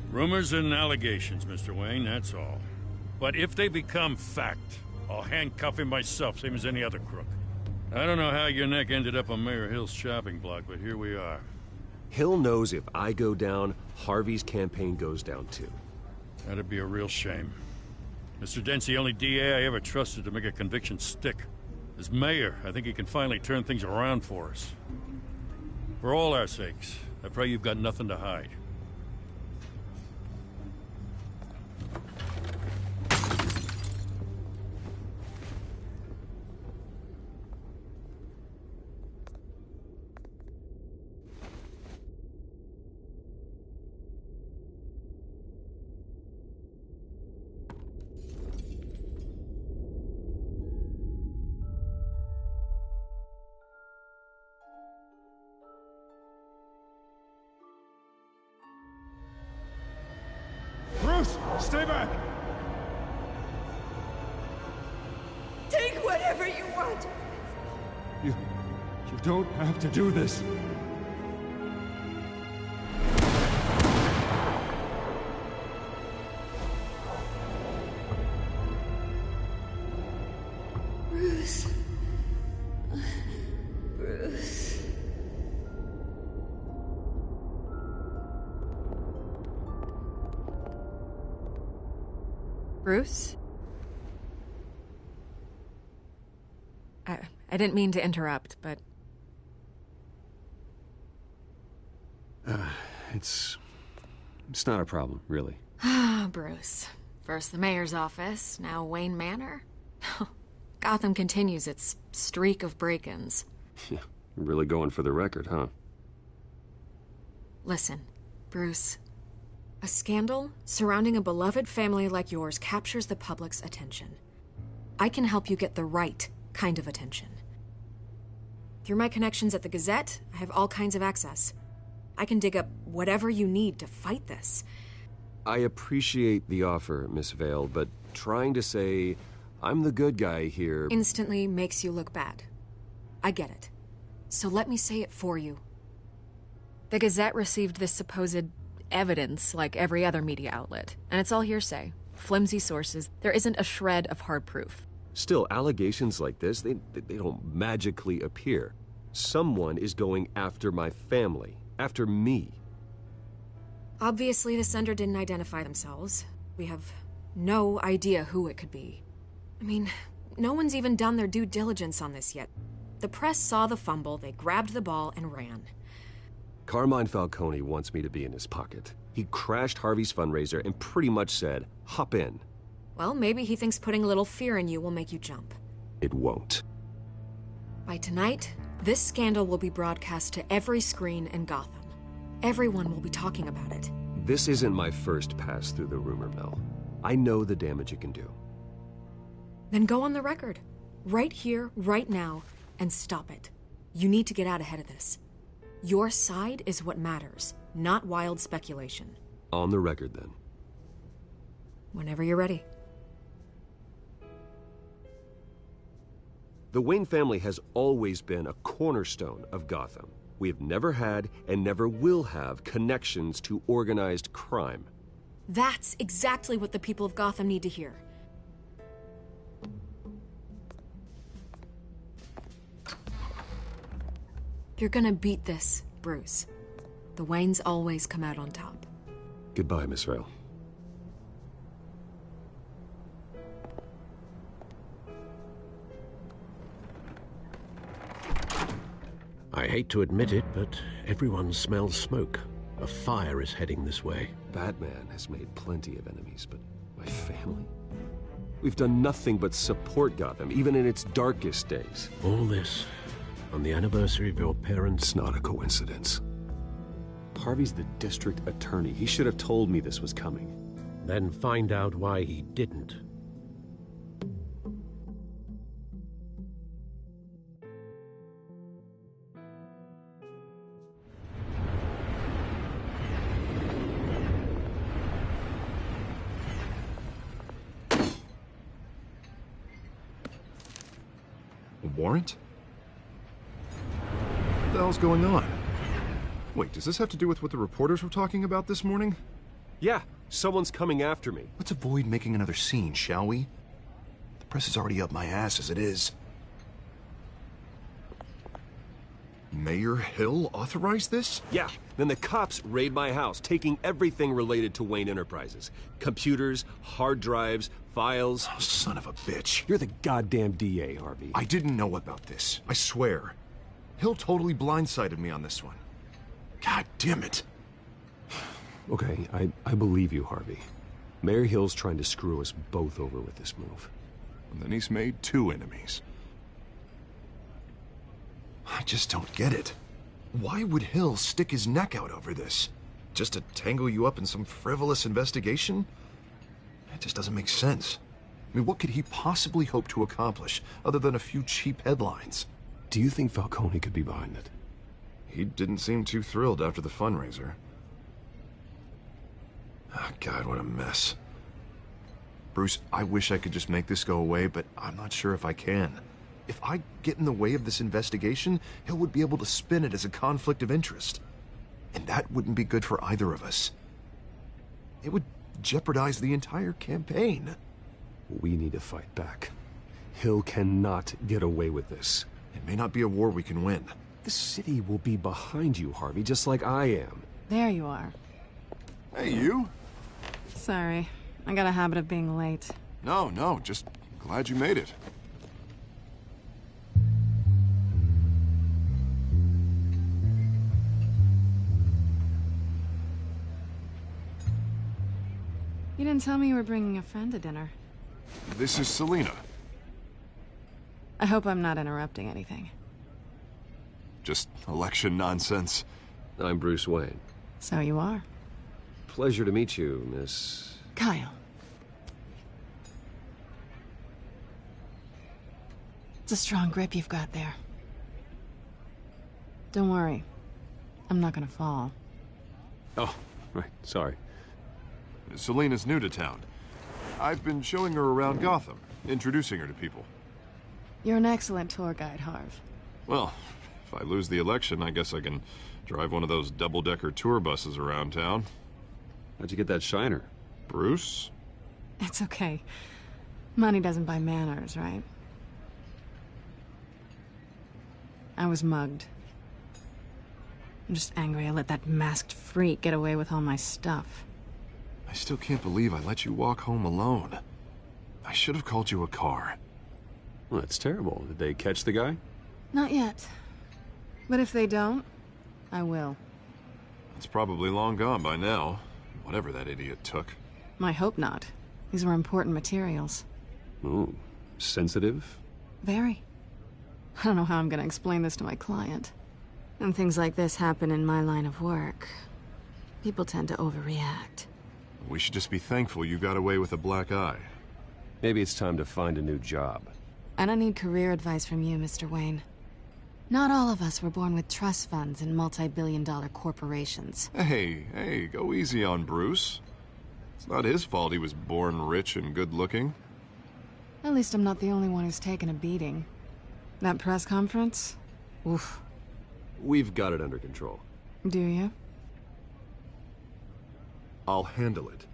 Rumors and allegations, Mr. Wayne, that's all. But if they become fact, I'll handcuff him myself, same as any other crook. I don't know how your neck ended up on Mayor Hill's shopping block, but here we are. Hill knows if I go down, Harvey's campaign goes down too. That'd be a real shame. Mr. Dent's the only DA I ever trusted to make a conviction stick. As mayor, I think he can finally turn things around for us. For all our sakes, I pray you've got nothing to hide. Bruce, stay back! Take whatever you want. You don't have to do this. Bruce. Bruce. Bruce? I didn't mean to interrupt, but... It's not a problem, really. Ah, Bruce. First the mayor's office, now Wayne Manor. Gotham continues its streak of break-ins. Yeah, you're really going for the record, huh? Listen, Bruce. A scandal surrounding a beloved family like yours captures the public's attention. I can help you get the right kind of attention. Through my connections at the Gazette, I have all kinds of access. I can dig up whatever you need to fight this. I appreciate the offer, Miss Vale, but trying to say I'm the good guy here instantly makes you look bad. I get it. So let me say it for you. The Gazette received this supposed evidence like every other media outlet, and it's all hearsay. Flimsy sources. There isn't a shred of hard proof. Still, allegations like this, they don't magically appear. Someone is going after my family, after me. Obviously, the sender didn't identify themselves. We have no idea who it could be. I mean, no one's even done their due diligence on this yet. The press saw the fumble, they grabbed the ball and ran. Carmine Falcone wants me to be in his pocket. He crashed Harvey's fundraiser and pretty much said, hop in. Well, maybe he thinks putting a little fear in you will make you jump. It won't. By tonight, this scandal will be broadcast to every screen in Gotham. Everyone will be talking about it. This isn't my first pass through the rumor mill. I know the damage it can do. Then go on the record. Right here, right now, and stop it. You need to get out ahead of this. Your side is what matters, not wild speculation. On the record, then. Whenever you're ready. The Wayne family has always been a cornerstone of Gotham. We have never had and never will have connections to organized crime. That's exactly what the people of Gotham need to hear. You're gonna beat this, Bruce. The Waynes always come out on top. Goodbye, Miss Vale. I hate to admit it, but everyone smells smoke. A fire is heading this way. Batman has made plenty of enemies, but my family? We've done nothing but support Gotham, even in its darkest days. All this on the anniversary of your parents'... It's not a coincidence. Harvey's the district attorney. He should have told me this was coming. Then find out why he didn't. A warrant? What the hell's going on? Wait, does this have to do with what the reporters were talking about this morning? Yeah, someone's coming after me. Let's avoid making another scene, shall we? The press is already up my ass as it is. Mayor Hill authorized this? Yeah, then the cops raid my house, taking everything related to Wayne Enterprises. Computers, hard drives, files. Oh, son of a bitch. You're the goddamn DA, Harvey. I didn't know about this. I swear. Hill totally blindsided me on this one. God damn it. Okay, I believe you, Harvey. Mayor Hill's trying to screw us both over with this move. And then he's made two enemies. I just don't get it. Why would Hill stick his neck out over this? Just to tangle you up in some frivolous investigation? It just doesn't make sense. I mean, what could he possibly hope to accomplish other than a few cheap headlines? Do you think Falcone could be behind it? He didn't seem too thrilled after the fundraiser. Oh, God, what a mess. Bruce, I wish I could just make this go away, but I'm not sure if I can. If I get in the way of this investigation, Hill would be able to spin it as a conflict of interest. And that wouldn't be good for either of us. It would jeopardize the entire campaign. We need to fight back. Hill cannot get away with this. It may not be a war we can win. The city will be behind you, Harvey, just like I am. There you are. Hey, you. Sorry. I got a habit of being late. No, just glad you made it. You didn't tell me you were bringing a friend to dinner. This is Selina. I hope I'm not interrupting anything. Just election nonsense. I'm Bruce Wayne. So you are. Pleasure to meet you, Miss... Kyle. It's a strong grip you've got there. Don't worry. I'm not gonna fall. Oh, right. Sorry. Selena's new to town. I've been showing her around Gotham, introducing her to people. You're an excellent tour guide, Harv. Well, if I lose the election, I guess I can drive one of those double-decker tour buses around town. How'd you get that shiner? Bruce? It's okay. Money doesn't buy manners, right? I was mugged. I'm just angry I let that masked freak get away with all my stuff. I still can't believe I let you walk home alone. I should have called you a car. Well, that's terrible. Did they catch the guy? Not yet. But if they don't, I will. It's probably long gone by now, whatever that idiot took. I hope not. These were important materials. Ooh, sensitive? Very. I don't know how I'm gonna explain this to my client. When things like this happen in my line of work, people tend to overreact. We should just be thankful you got away with a black eye. Maybe it's time to find a new job. I don't need career advice from you, Mr. Wayne. Not all of us were born with trust funds and multi-billion-dollar corporations. Hey, go easy on Bruce. It's not his fault he was born rich and good-looking. At least I'm not the only one who's taken a beating. That press conference? Oof. We've got it under control. Do you? I'll handle it.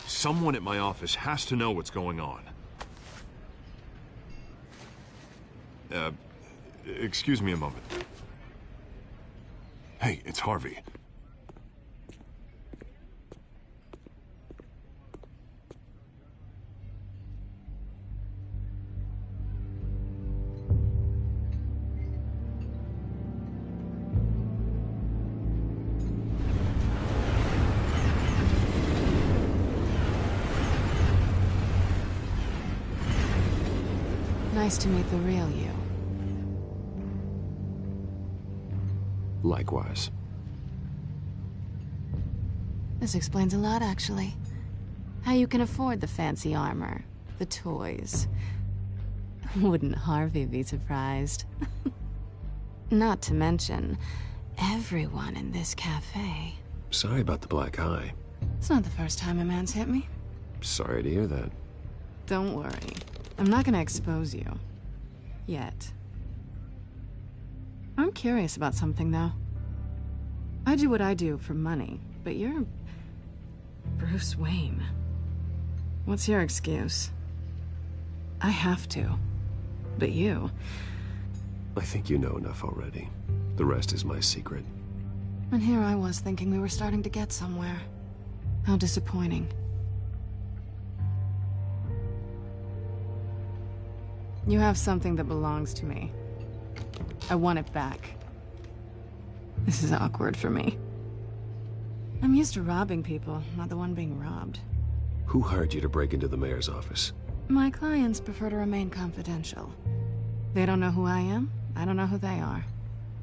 Someone at my office has to know what's going on. Excuse me a moment. Hey, it's Harvey. Nice to meet the real you. Likewise. This explains a lot, actually. How you can afford the fancy armor, the toys. Wouldn't Harvey be surprised? Not to mention, everyone in this cafe. Sorry about the black eye. It's not the first time a man's hit me. Sorry to hear that. Don't worry. I'm not gonna expose you. Yet. I'm curious about something, though. I do what I do for money, but you're... Bruce Wayne. What's your excuse? I have to. But you... I think you know enough already. The rest is my secret. And here I was thinking we were starting to get somewhere. How disappointing. You have something that belongs to me. I want it back. This is awkward for me. I'm used to robbing people, not the one being robbed. Who hired you to break into the mayor's office? My clients prefer to remain confidential. They don't know who I am, I don't know who they are.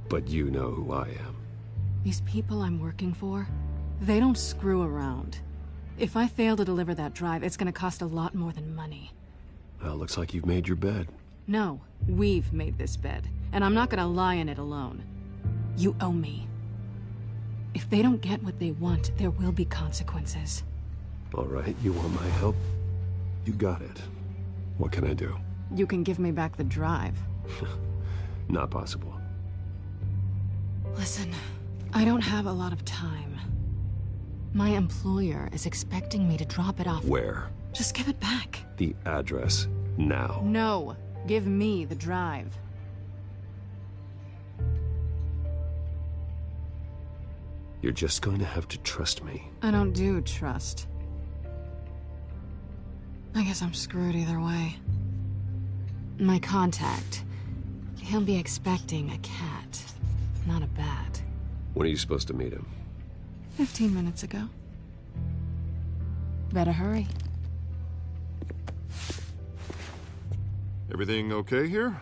But you know who I am. These people I'm working for, they don't screw around. If I fail to deliver that drive, it's gonna cost a lot more than money. Well, looks like you've made your bed. No, we've made this bed, and I'm not gonna lie in it alone. You owe me. If they don't get what they want, there will be consequences. All right, you want my help? You got it. What can I do? You can give me back the drive. Not possible. Listen, I don't have a lot of time. My employer is expecting me to drop it off. Where? Just give it back. The address, now. No, give me the drive. You're just going to have to trust me. I don't do trust. I guess I'm screwed either way. My contact, he'll be expecting a cat, not a bat. When are you supposed to meet him? 15 minutes ago. Better hurry. Everything okay here?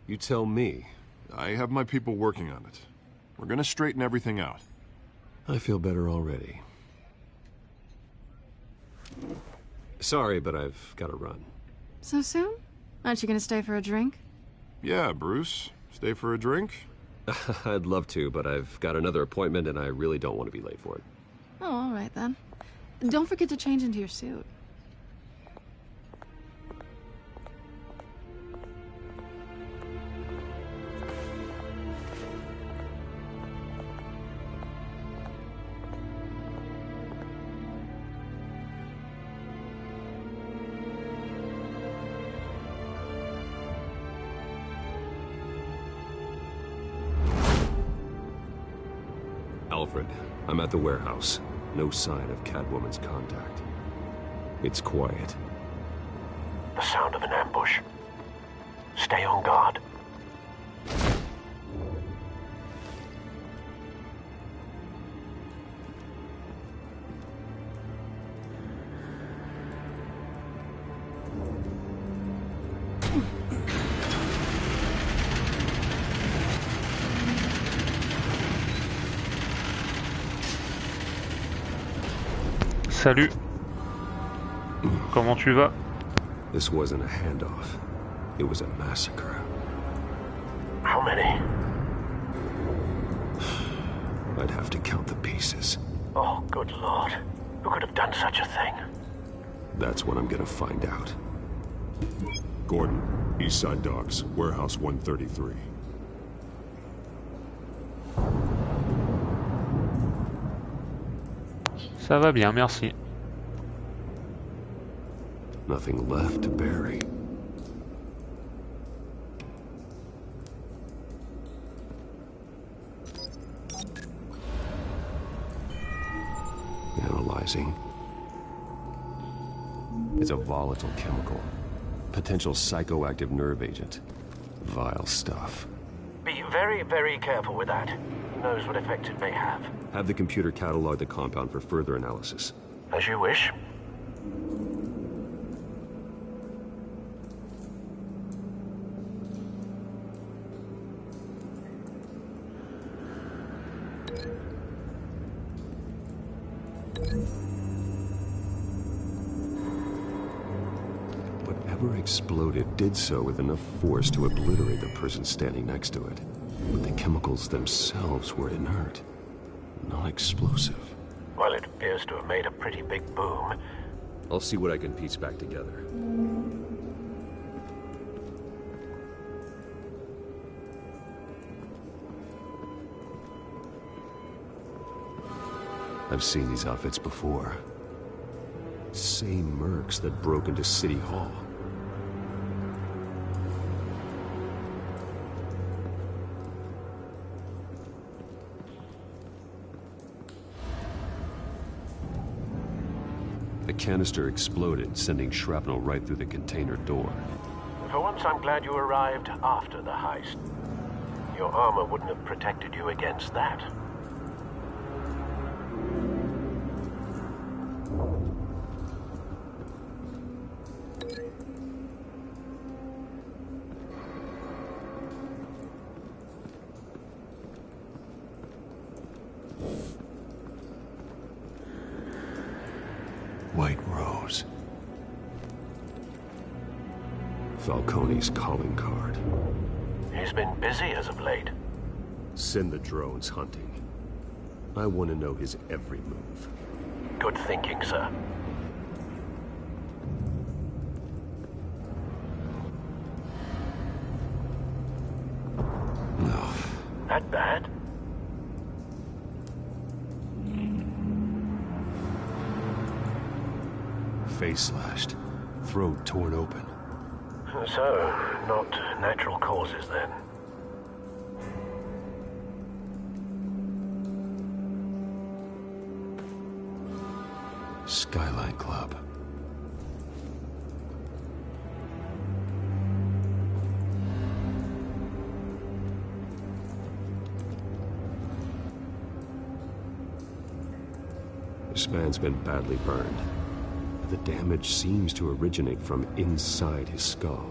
You tell me. I have my people working on it. We're gonna straighten everything out. I feel better already. Sorry, but I've got to run. So soon? Aren't you gonna stay for a drink? Yeah, Bruce. Stay for a drink? I'd love to, but I've got another appointment and I really don't want to be late for it. Oh, all right then. Don't forget to change into your suit. Alfred, I'm at the warehouse. No sign of Catwoman's contact. It's quiet. The sound of an ambush. Stay on guard. Salut. Comment tu vas? This wasn't a handoff. It was a massacre. How many? I'd have to count the pieces. Oh, good Lord. Who could have done such a thing? That's what I'm gonna find out. Gordon, Eastside Docks, Warehouse 133. Ça va bien, merci. Nothing left to bury. Analyzing. It's a volatile chemical. Potential psychoactive nerve agent. Vile stuff. Be very, very careful with that. Who knows what effect it may have. Have the computer catalog the compound for further analysis. As you wish. Whatever exploded did so with enough force to obliterate the person standing next to it. But the chemicals themselves were inert, not explosive. Well, it appears to have made a pretty big boom. I'll see what I can piece back together. I've seen these outfits before. Same mercs that broke into City Hall. The canister exploded, sending shrapnel right through the container door. For once, I'm glad you arrived after the heist. Your armor wouldn't have protected you against that. White Rose. Falcone's calling card. He's been busy as of late. Send the drones hunting. I want to know his every move. Good thinking, sir. No. That bad? Face slashed. Throat torn open. So, not natural causes then. Skyline Club. This man's been badly burned. The damage seems to originate from inside his skull.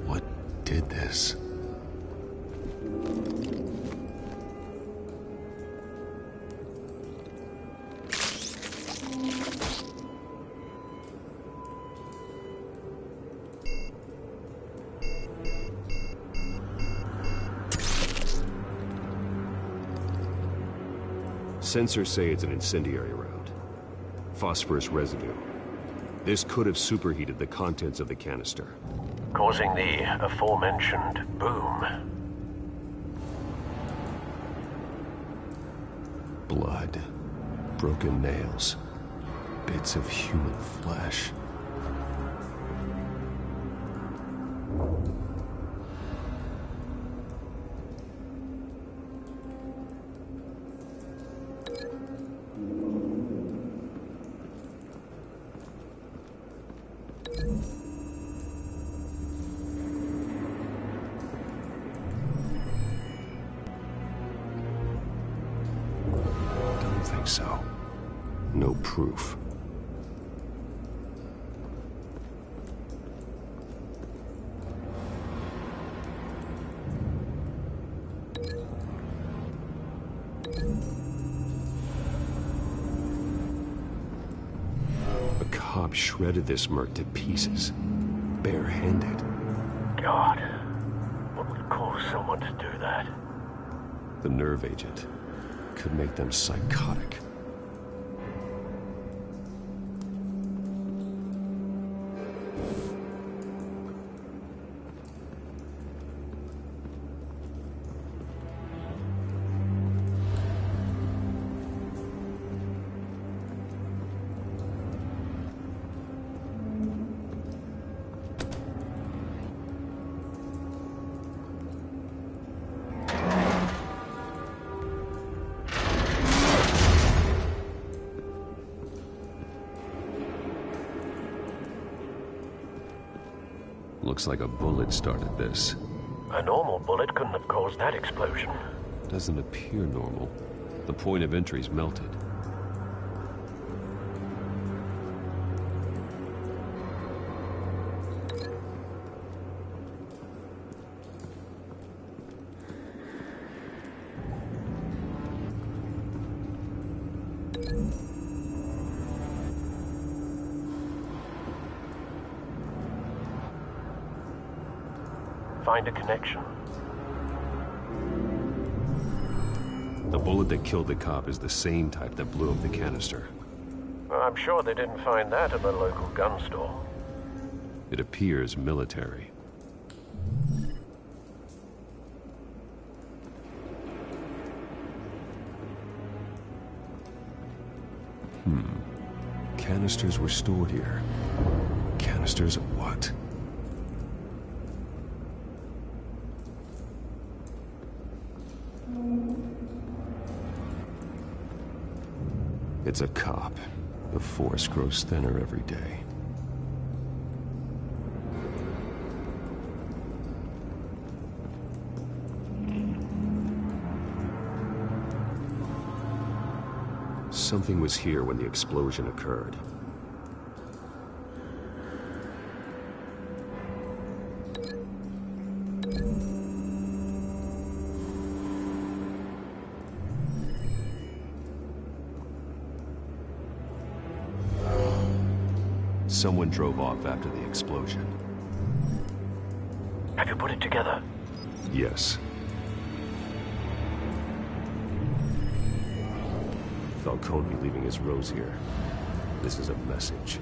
What did this? Sensors say it's an incendiary round. Phosphorus residue. This could have superheated the contents of the canister, causing the aforementioned boom. Blood, broken nails, bits of human flesh. So, no proof. A cop shredded this merc to pieces, barehanded. God, what would cause someone to do that? The nerve agent could make them psychotic. Looks like a bullet started this. A normal bullet couldn't have caused that explosion. Doesn't appear normal. The point of entry's melted. Find a connection. The bullet that killed the cop is the same type that blew up the canister. I'm sure they didn't find that at the local gun store. It appears military. Canisters were stored here. Canisters of what? It's a cop. The force grows thinner every day. Something was here when the explosion occurred. Someone drove off after the explosion. Have you put it together? Yes. Falcone leaving his rose here. This is a message.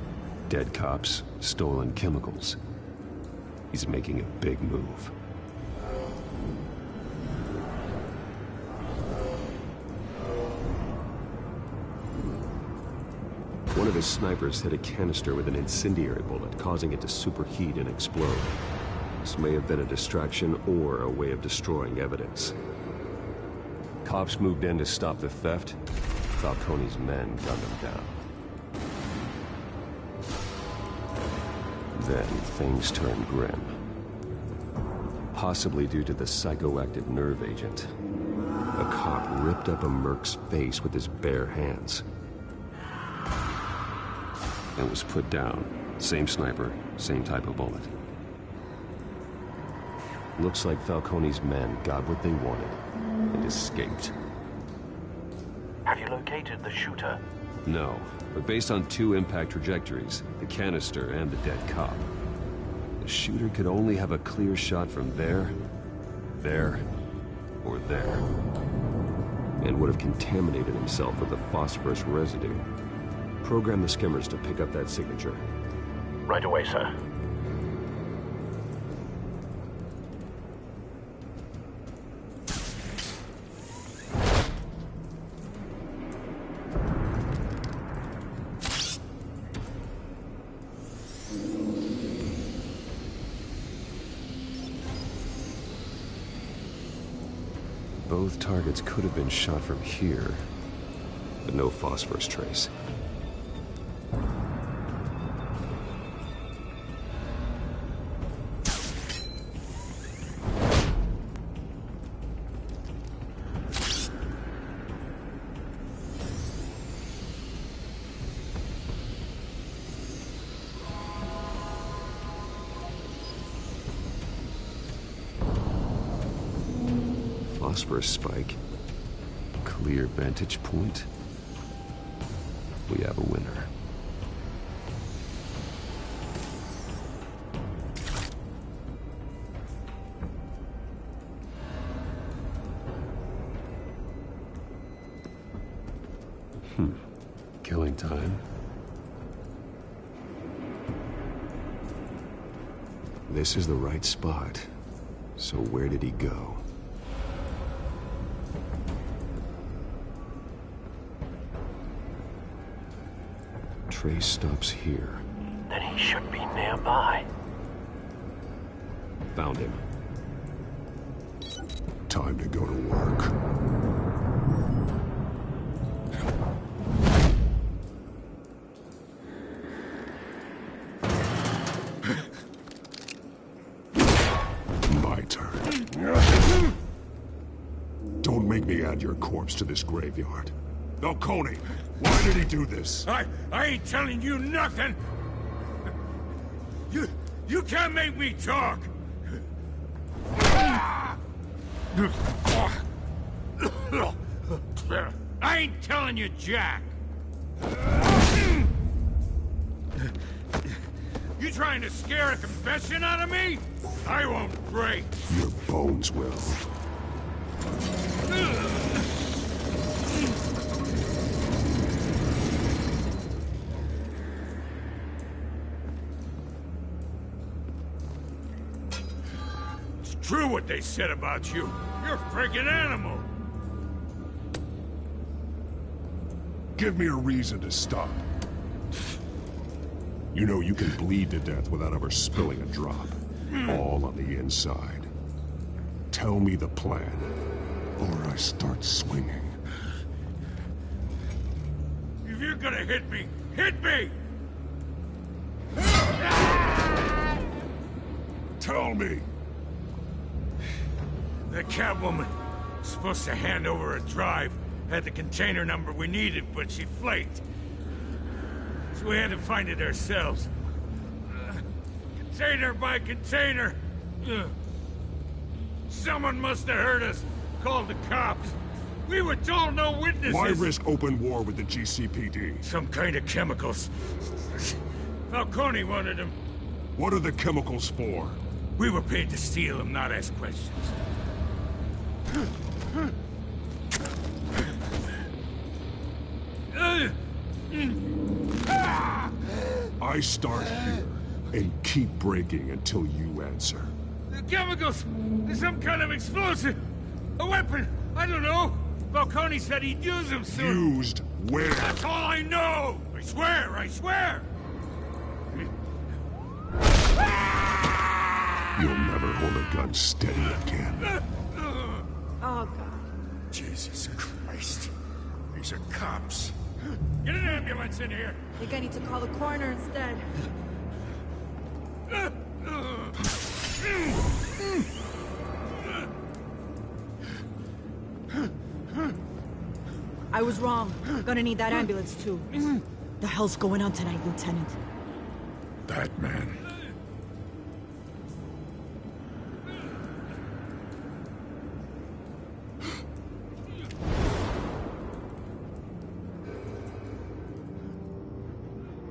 Dead cops, stolen chemicals. He's making a big move. One of his snipers hit a canister with an incendiary bullet, causing it to superheat and explode. This may have been a distraction or a way of destroying evidence. Cops moved in to stop the theft. Falcone's men gunned him down. Then things turned grim. Possibly due to the psychoactive nerve agent. A cop ripped up a merc's face with his bare hands. And was put down. Same sniper, same type of bullet. Looks like Falcone's men got what they wanted and escaped. Have you located the shooter? No, but based on two impact trajectories, the canister and the dead cop, the shooter could only have a clear shot from there, or there. and would have contaminated himself with the phosphorus residue. Program the skimmers to pick up that signature. Right away, sir. Both targets could have been shot from here, but no phosphorus trace. Phosphorus spike. Clear vantage point. We have a winner. Killing time. This is the right spot. So where did he go? Trace stops here. Then he should be nearby. Found him. Time to go to work. My turn. Don't make me add your corpse to this graveyard. Falcone, why did he do this? I ain't telling you nothing! You can't make me talk! I ain't telling you jack! You trying to scare a confession out of me? I won't break! Your bones will. True what they said about you. You're a friggin' animal. Give me a reason to stop. You know you can bleed to death without ever spilling a drop. All on the inside. Tell me the plan, or I start swinging. If you're gonna hit me, hit me! Tell me! The Catwoman was supposed to hand over a drive, had the container number we needed, but she flaked. So we had to find it ourselves. Container by container. Someone must have heard us, called the cops. We were told no witnesses. Why risk open war with the GCPD? Some kind of chemicals. Falcone wanted them. What are the chemicals for? We were paid to steal them, not ask questions. I start here and keep breaking until you answer. The chemicals! There's some kind of explosive! A weapon! I don't know! Falcone said he'd use them soon! Used where? That's all I know! I swear! I swear! You'll never hold a gun steady again. Oh, God. Jesus Christ. These are cops. Get an ambulance in here! I think I need to call the coroner instead. I was wrong. Gonna need that ambulance, too. The hell's going on tonight, Lieutenant? Batman.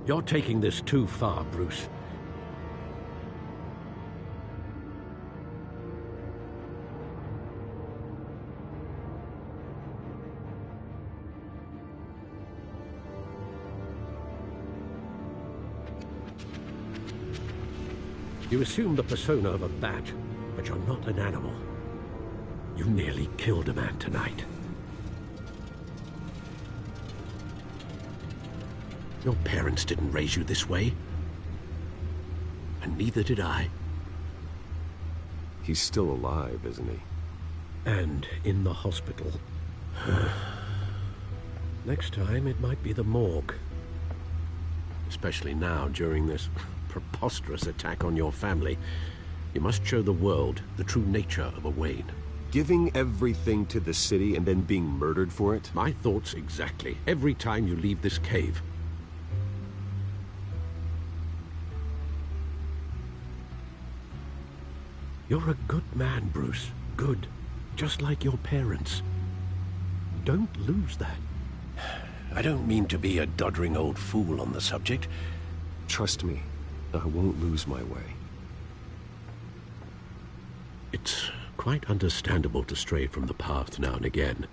You're taking this too far, Bruce. You assume the persona of a bat, but you're not an animal. You nearly killed a man tonight. Your parents didn't raise you this way. And neither did I. He's still alive, isn't he? And in the hospital. Next time, it might be the morgue. Especially now, during this preposterous attack on your family. You must show the world the true nature of a Wayne. Giving everything to the city and then being murdered for it? My thoughts exactly. Every time you leave this cave. You're a good man, Bruce. Good. Just like your parents. Don't lose that. I don't mean to be a doddering old fool on the subject. Trust me, I won't lose my way. It's quite understandable to stray from the path now and again.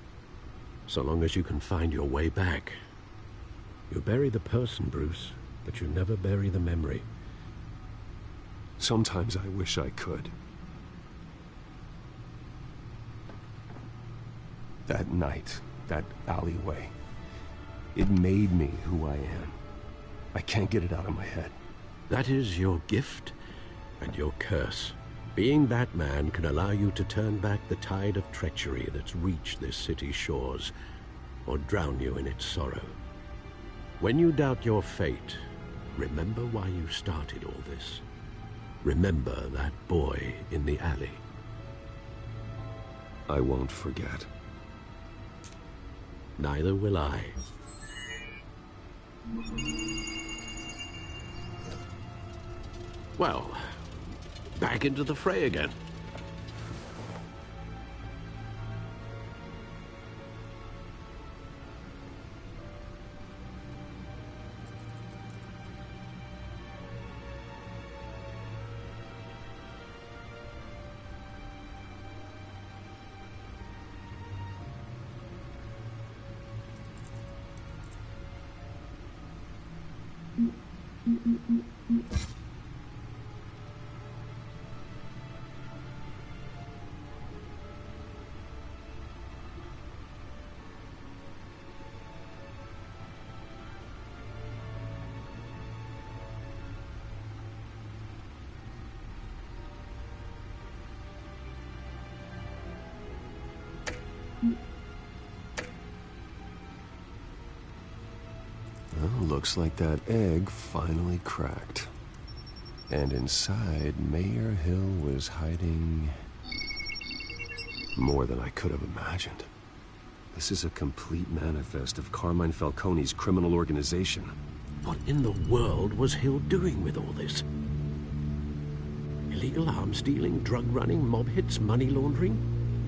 So long as you can find your way back. You bury the person, Bruce, but you never bury the memory. Sometimes I wish I could. That night, that alleyway, it made me who I am. I can't get it out of my head. That is your gift and your curse. Being Batman can allow you to turn back the tide of treachery that's reached this city's shores, or drown you in its sorrow. When you doubt your fate, remember why you started all this. Remember that boy in the alley. I won't forget. Neither will I. Well, back into the fray again. Well, looks like that egg finally cracked. And inside, Mayor Hill was hiding more than I could have imagined. This is a complete manifest of Carmine Falcone's criminal organization. What in the world was Hill doing with all this? Illegal arms dealing, drug running, mob hits, money laundering?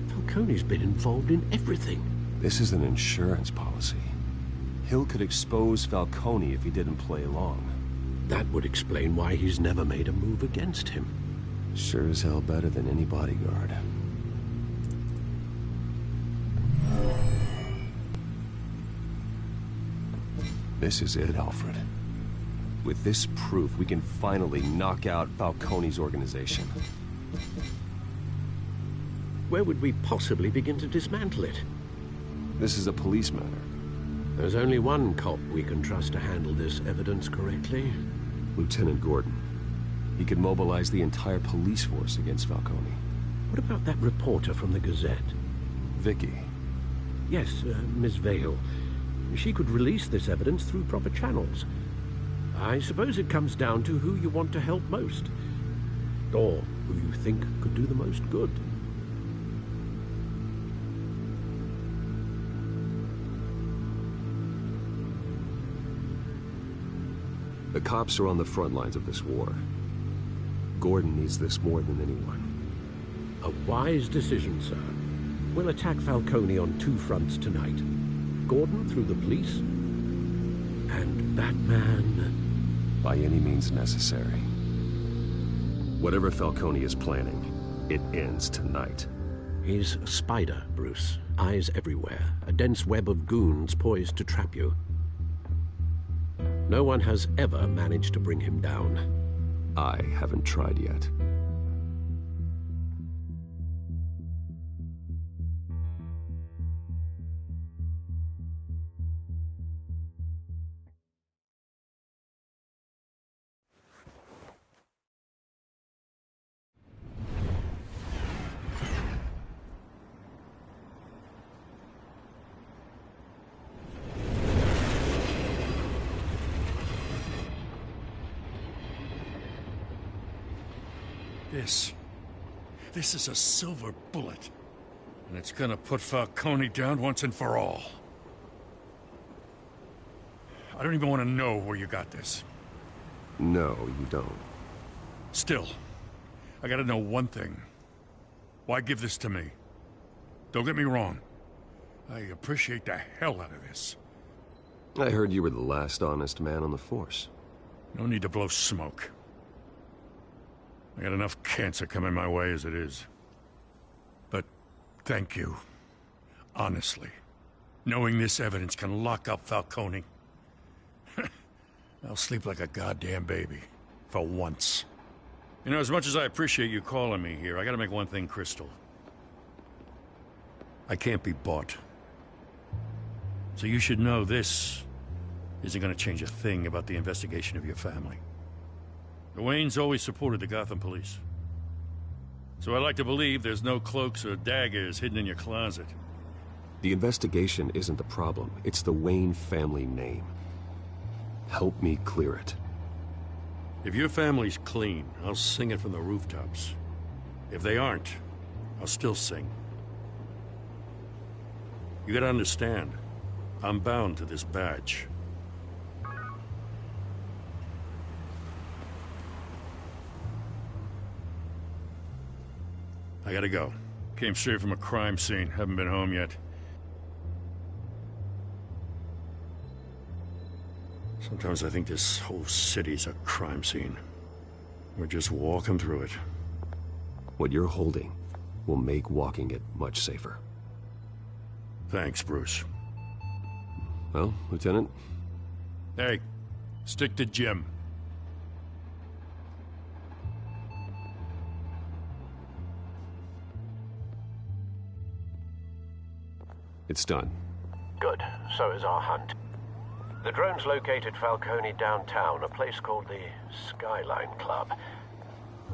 Falcone's been involved in everything. This is an insurance policy. Hill could expose Falcone if he didn't play along. That would explain why he's never made a move against him. Sure as hell better than any bodyguard. This is it, Alfred. With this proof, we can finally knock out Falcone's organization. Where would we possibly begin to dismantle it? This is a police matter. There's only one cop we can trust to handle this evidence correctly. Lieutenant Gordon. He could mobilize the entire police force against Falcone. What about that reporter from the Gazette? Vicky. Yes, Miss Vale. She could release this evidence through proper channels. I suppose it comes down to who you want to help most. Or who you think could do the most good. The cops are on the front lines of this war. Gordon needs this more than anyone. A wise decision, sir. We'll attack Falcone on two fronts tonight. Gordon through the police, and Batman... by any means necessary. Whatever Falcone is planning, it ends tonight. He's a spider, Bruce. Eyes everywhere. A dense web of goons poised to trap you. No one has ever managed to bring him down. I haven't tried yet. This is a silver bullet. And it's gonna put Falcone down once and for all. I don't even want to know where you got this. No, you don't. Still, I gotta know one thing. Why give this to me? Don't get me wrong. I appreciate the hell out of this. I heard you were the last honest man on the force. No need to blow smoke. I got enough cancer coming my way as it is. But thank you. Honestly. Knowing this evidence can lock up Falcone. I'll sleep like a goddamn baby. For once. You know, as much as I appreciate you calling me here, I gotta make one thing crystal. I can't be bought. So you should know this isn't gonna change a thing about the investigation of your family. The Waynes always supported the Gotham police. So I like to believe there's no cloaks or daggers hidden in your closet. The investigation isn't the problem. It's the Wayne family name. Help me clear it. If your family's clean, I'll sing it from the rooftops. If they aren't, I'll still sing. You gotta understand, I'm bound to this badge. I gotta go. Came straight from a crime scene. Haven't been home yet. Sometimes I think this whole city's a crime scene. We're just walking through it. What you're holding will make walking it much safer. Thanks, Bruce. Well, Lieutenant? Hey, stick to Jim. It's done. Good. So is our hunt. The drones located Falcone downtown, a place called the Skyline Club.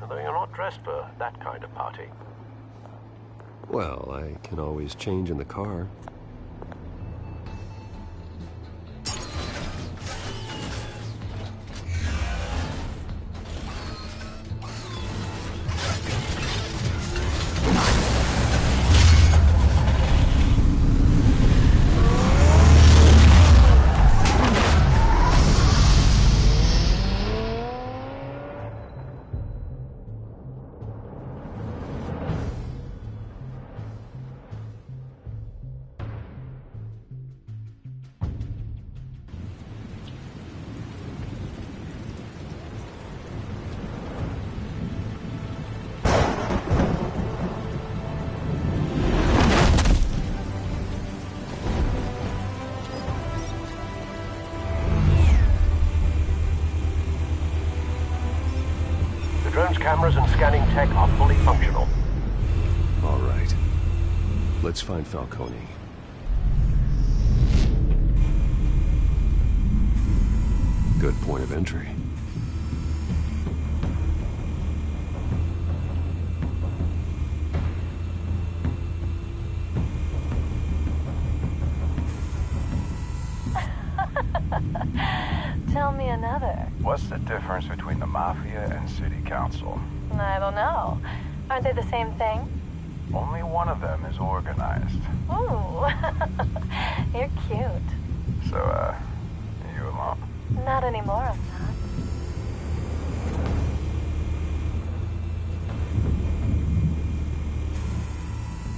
Although you're not dressed for that kind of party. Well, I can always change in the car. Cameras and scanning tech are fully functional. All right. Let's find Falcone. Good point of entry. Tell me another. What's the difference between the Mafia and City Council? I don't know. Aren't they the same thing? Only one of them is organized. Ooh. You're cute. So, you a mom? Not anymore, I'm not.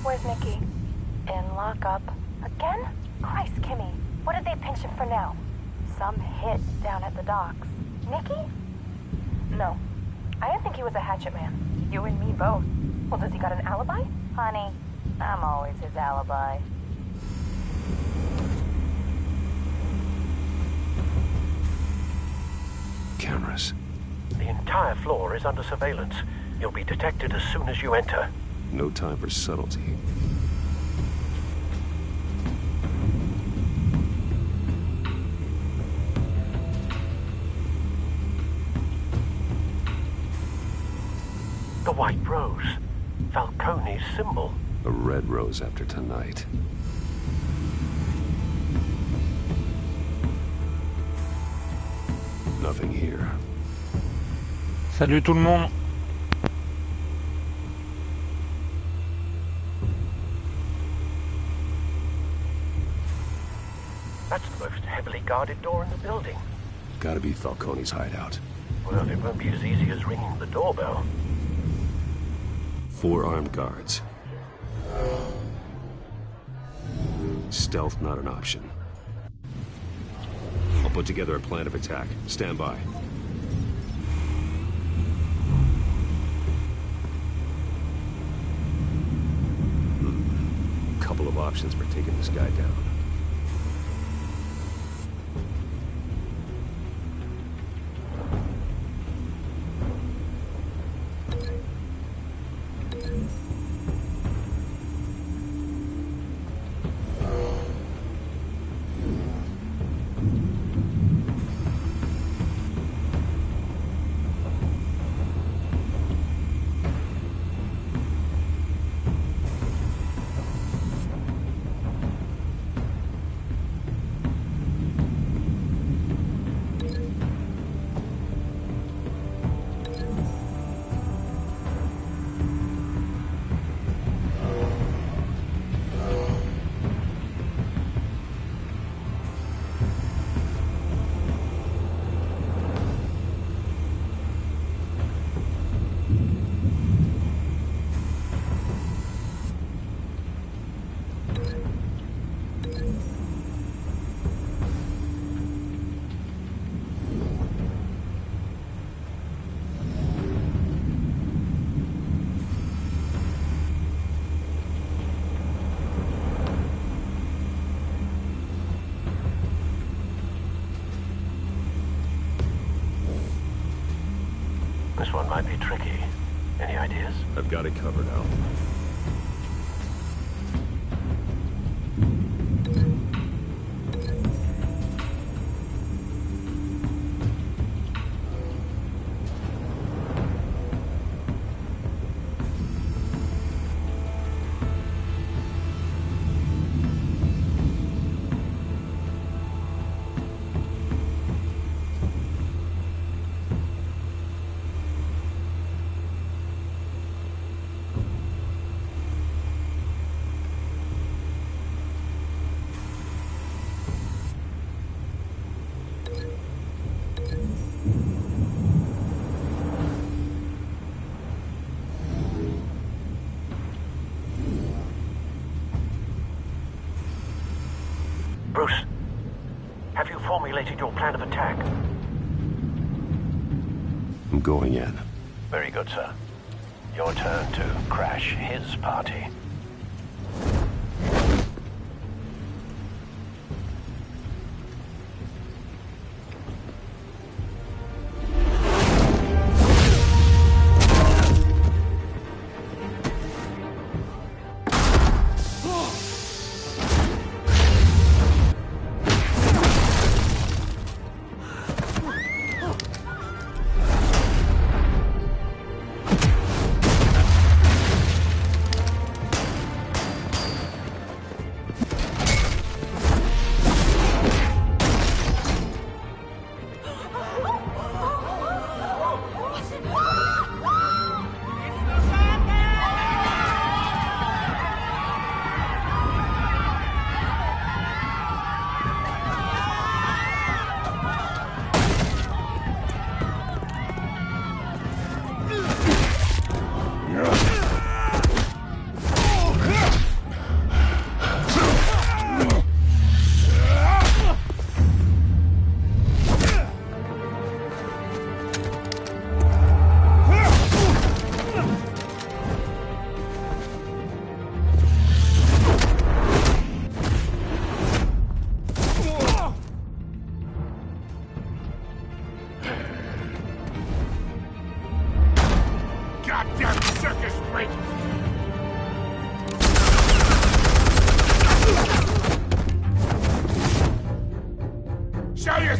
Where's Nicky? In lockup. Again? Christ, Kimmy. What did they pinch him for now? Some hit down at the docks. Nicky? No. I didn't think he was a hatchet man. You and me both. Well, does he got an alibi? Honey, I'm always his alibi. Cameras. The entire floor is under surveillance. You'll be detected as soon as you enter. No time for subtlety. The white rose. Falcone's symbol. A red rose after tonight. Nothing here. Salut tout le monde. That's the most heavily guarded door in the building. Gotta be Falcone's hideout. Well, it won't be as easy as ringing the doorbell. 4 armed guards. Stealth not an option. I'll put together a plan of attack. Stand by. Couple of options for taking this guy down. This one might be tricky. Any ideas? I've got it covered, Al. Bruce, have you formulated your plan of attack? I'm going in. Very good, sir. Your turn to crash his party.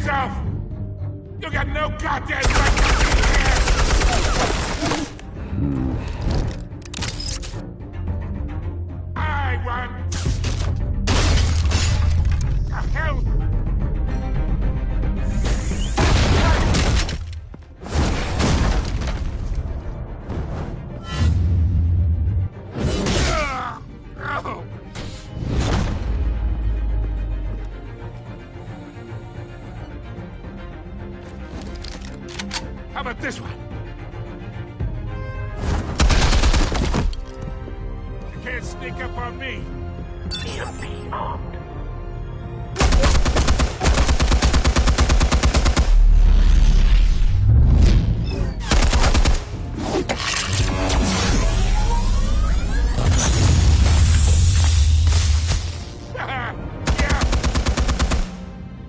yourself! You got no goddamn right to be here! I won! The hell? Oh. How about this one? You can't sneak up on me. EMP armed.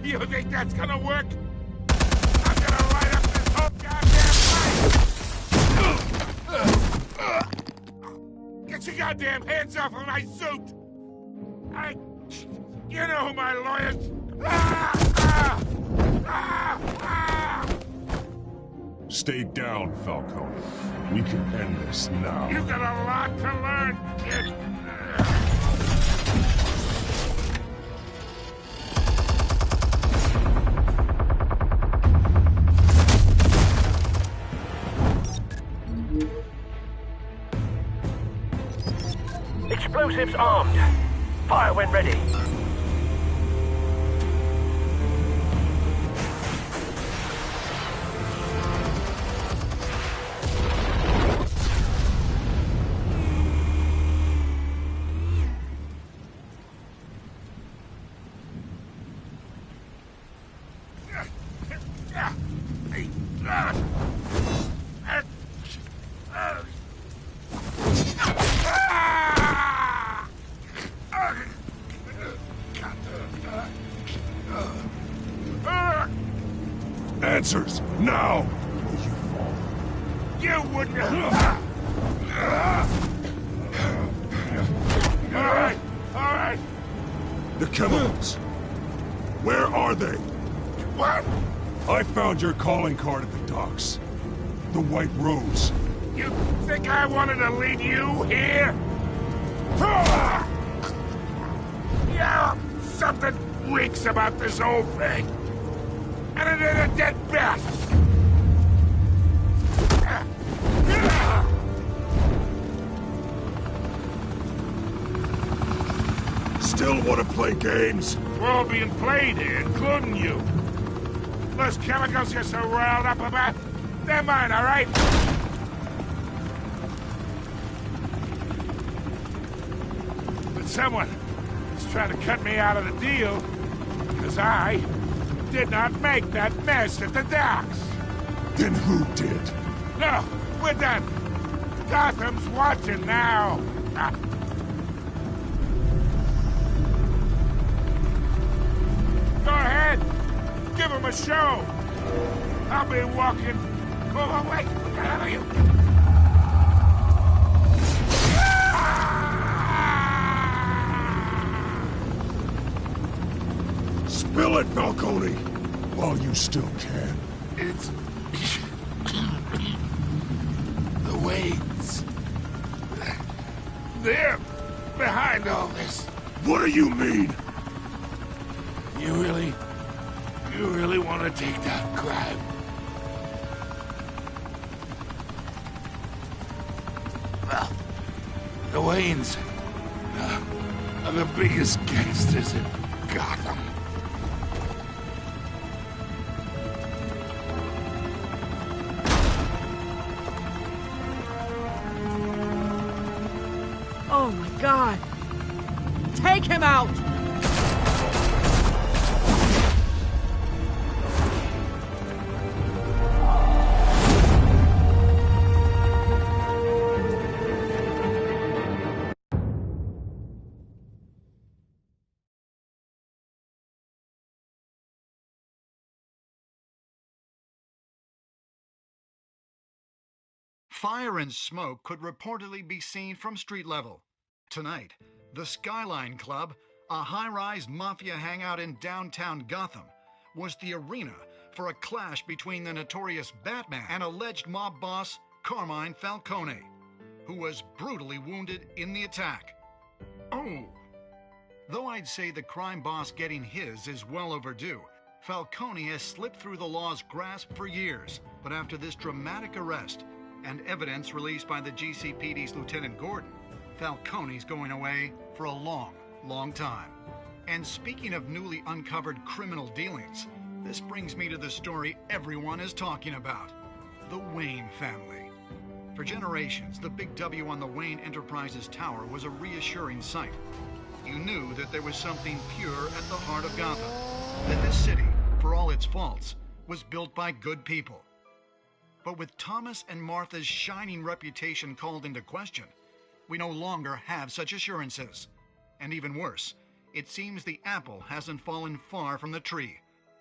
You think that's gonna work? I'm gonna light up this whole goddamn place! Get your goddamn hands off of my suit! You know who my lawyers... Stay down, Falcone. We can end this now. You got a lot to learn, kid. Explosives armed. Fire when ready. Answers, now! You wouldn't have... All right. The chemicals. Where are they? What? I found your calling card at the docks. The White Rose. You think I wanted to lead you here? Yeah, something reeks about this whole thing. And it is a dead bat. Still want to play games? We're all being played here, including you. Those chemicals you're so riled up about, they're mine, all right? But someone is trying to cut me out of the deal, because I did not make that mess at the docks. Then who did? No, we're done. Gotham's watching now. Go ahead. Give him a show. I'll be walking. Oh, wait. What the hell are you? Spill it, Falcone, while you still can. It's... the Waynes. They're behind all this. What do you mean? You really want to take down crime? Well, the Waynes are the biggest gangsters in Gotham. Oh my God! Take him out! Fire and smoke could reportedly be seen from street level. Tonight, the Skyline Club, a high-rise mafia hangout in downtown Gotham, was the arena for a clash between the notorious Batman and alleged mob boss Carmine Falcone, who was brutally wounded in the attack. Oh! Though I'd say the crime boss getting his is well overdue, Falcone has slipped through the law's grasp for years. But after this dramatic arrest and evidence released by the GCPD's Lieutenant Gordon, Falcone's going away for a long, long time. And speaking of newly uncovered criminal dealings, this brings me to the story everyone is talking about: the Wayne family. For generations, the big W on the Wayne Enterprises Tower was a reassuring sight. You knew that there was something pure at the heart of Gotham, that this city, for all its faults, was built by good people. But with Thomas and Martha's shining reputation called into question, we no longer have such assurances. And even worse, it seems the apple hasn't fallen far from the tree.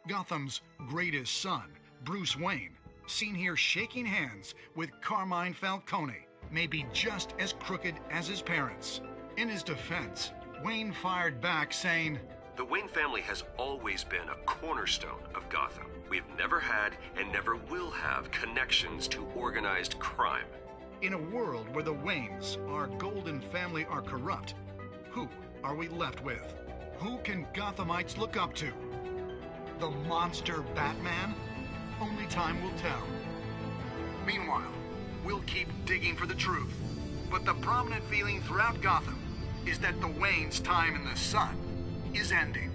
Gotham's greatest son, Bruce Wayne, seen here shaking hands with Carmine Falcone, may be just as crooked as his parents. In his defense, Wayne fired back saying, "The Wayne family has always been a cornerstone of Gotham. We've never had and never will have connections to organized crime." In a world where the Waynes, our golden family, are corrupt, who are we left with? Who can Gothamites look up to? The monster Batman? Only time will tell. Meanwhile, we'll keep digging for the truth. But the prominent feeling throughout Gotham is that the Waynes' time in the sun is ending.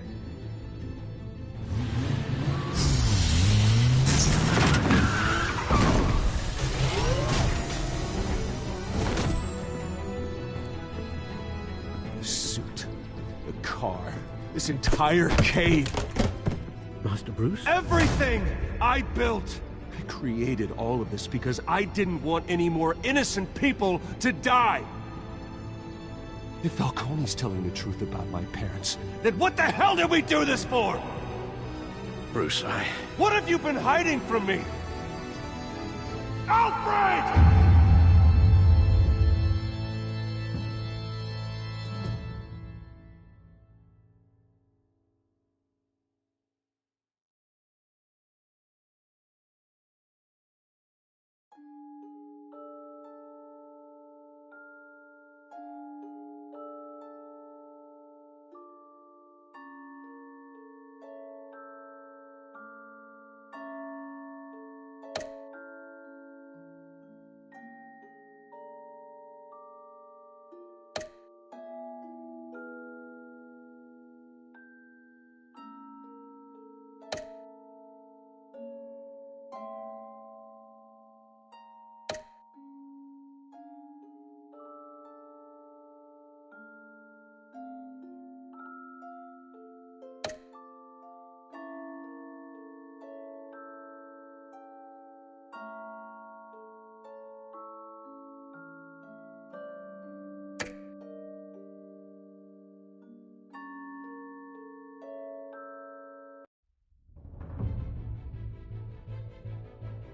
The suit, the car, this entire cave. Master Bruce? Everything I built! I created all of this because I didn't want any more innocent people to die! If Falcone's telling the truth about my parents, then what the hell did we do this for? Bruce, What have you been hiding from me? Alfred!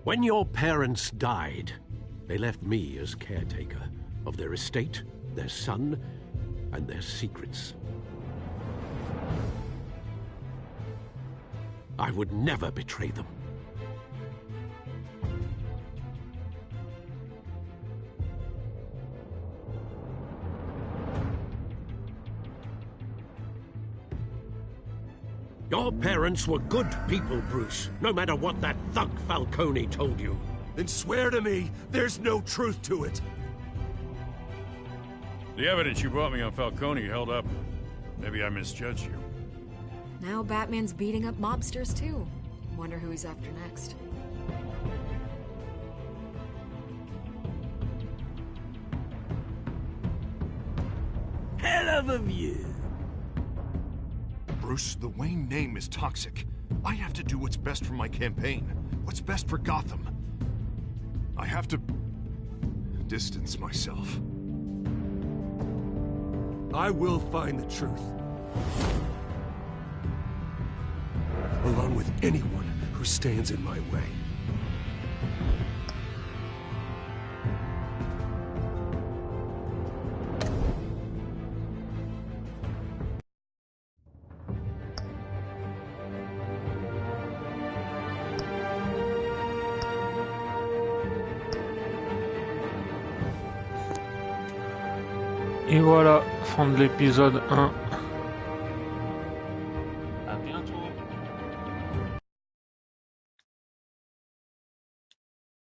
When your parents died, they left me as caretaker of their estate, their son, and their secrets. I would never betray them. Your parents were good people, Bruce, no matter what that thug Falcone told you. Then swear to me there's no truth to it. The evidence you brought me on Falcone held up. Maybe I misjudged you. Now Batman's beating up mobsters, too. Wonder who he's after next. Hell of a view. Bruce, the Wayne name is toxic. I have to do what's best for my campaign. What's best for Gotham. I have to distance myself. I will find the truth. Along with anyone who stands in my way. Et voilà, fin de l'épisode 1.